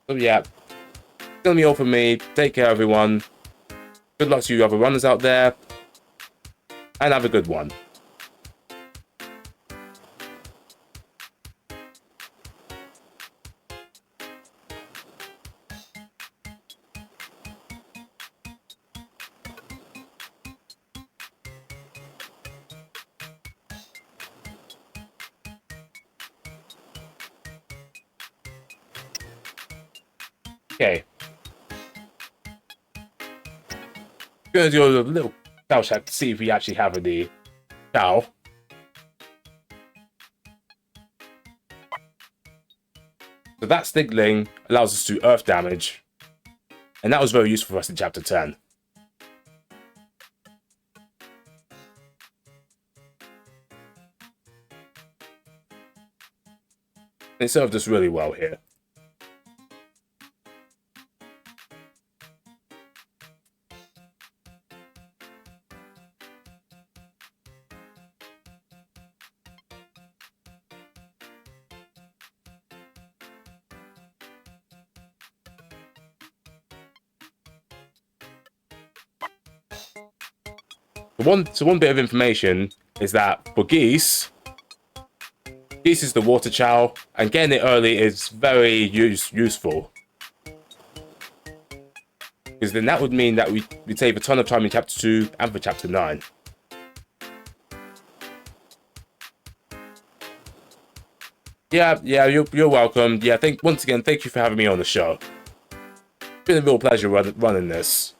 So yeah, it's going to be all from me. Take care, everyone. Good luck to you other runners out there. And have a good one. Okay. Gonna do a little cow check to see if we actually have any cow. So that Stigling allows us to do earth damage. And that was very useful for us in chapter 10. It served us really well here. One bit of information is that for geese is the water chow, and getting it early is very useful. Because then that would mean that we save a ton of time in chapter 2 and for chapter 9. Yeah, you're welcome. Yeah, once again, thank you for having me on the show. It's been a real pleasure running this.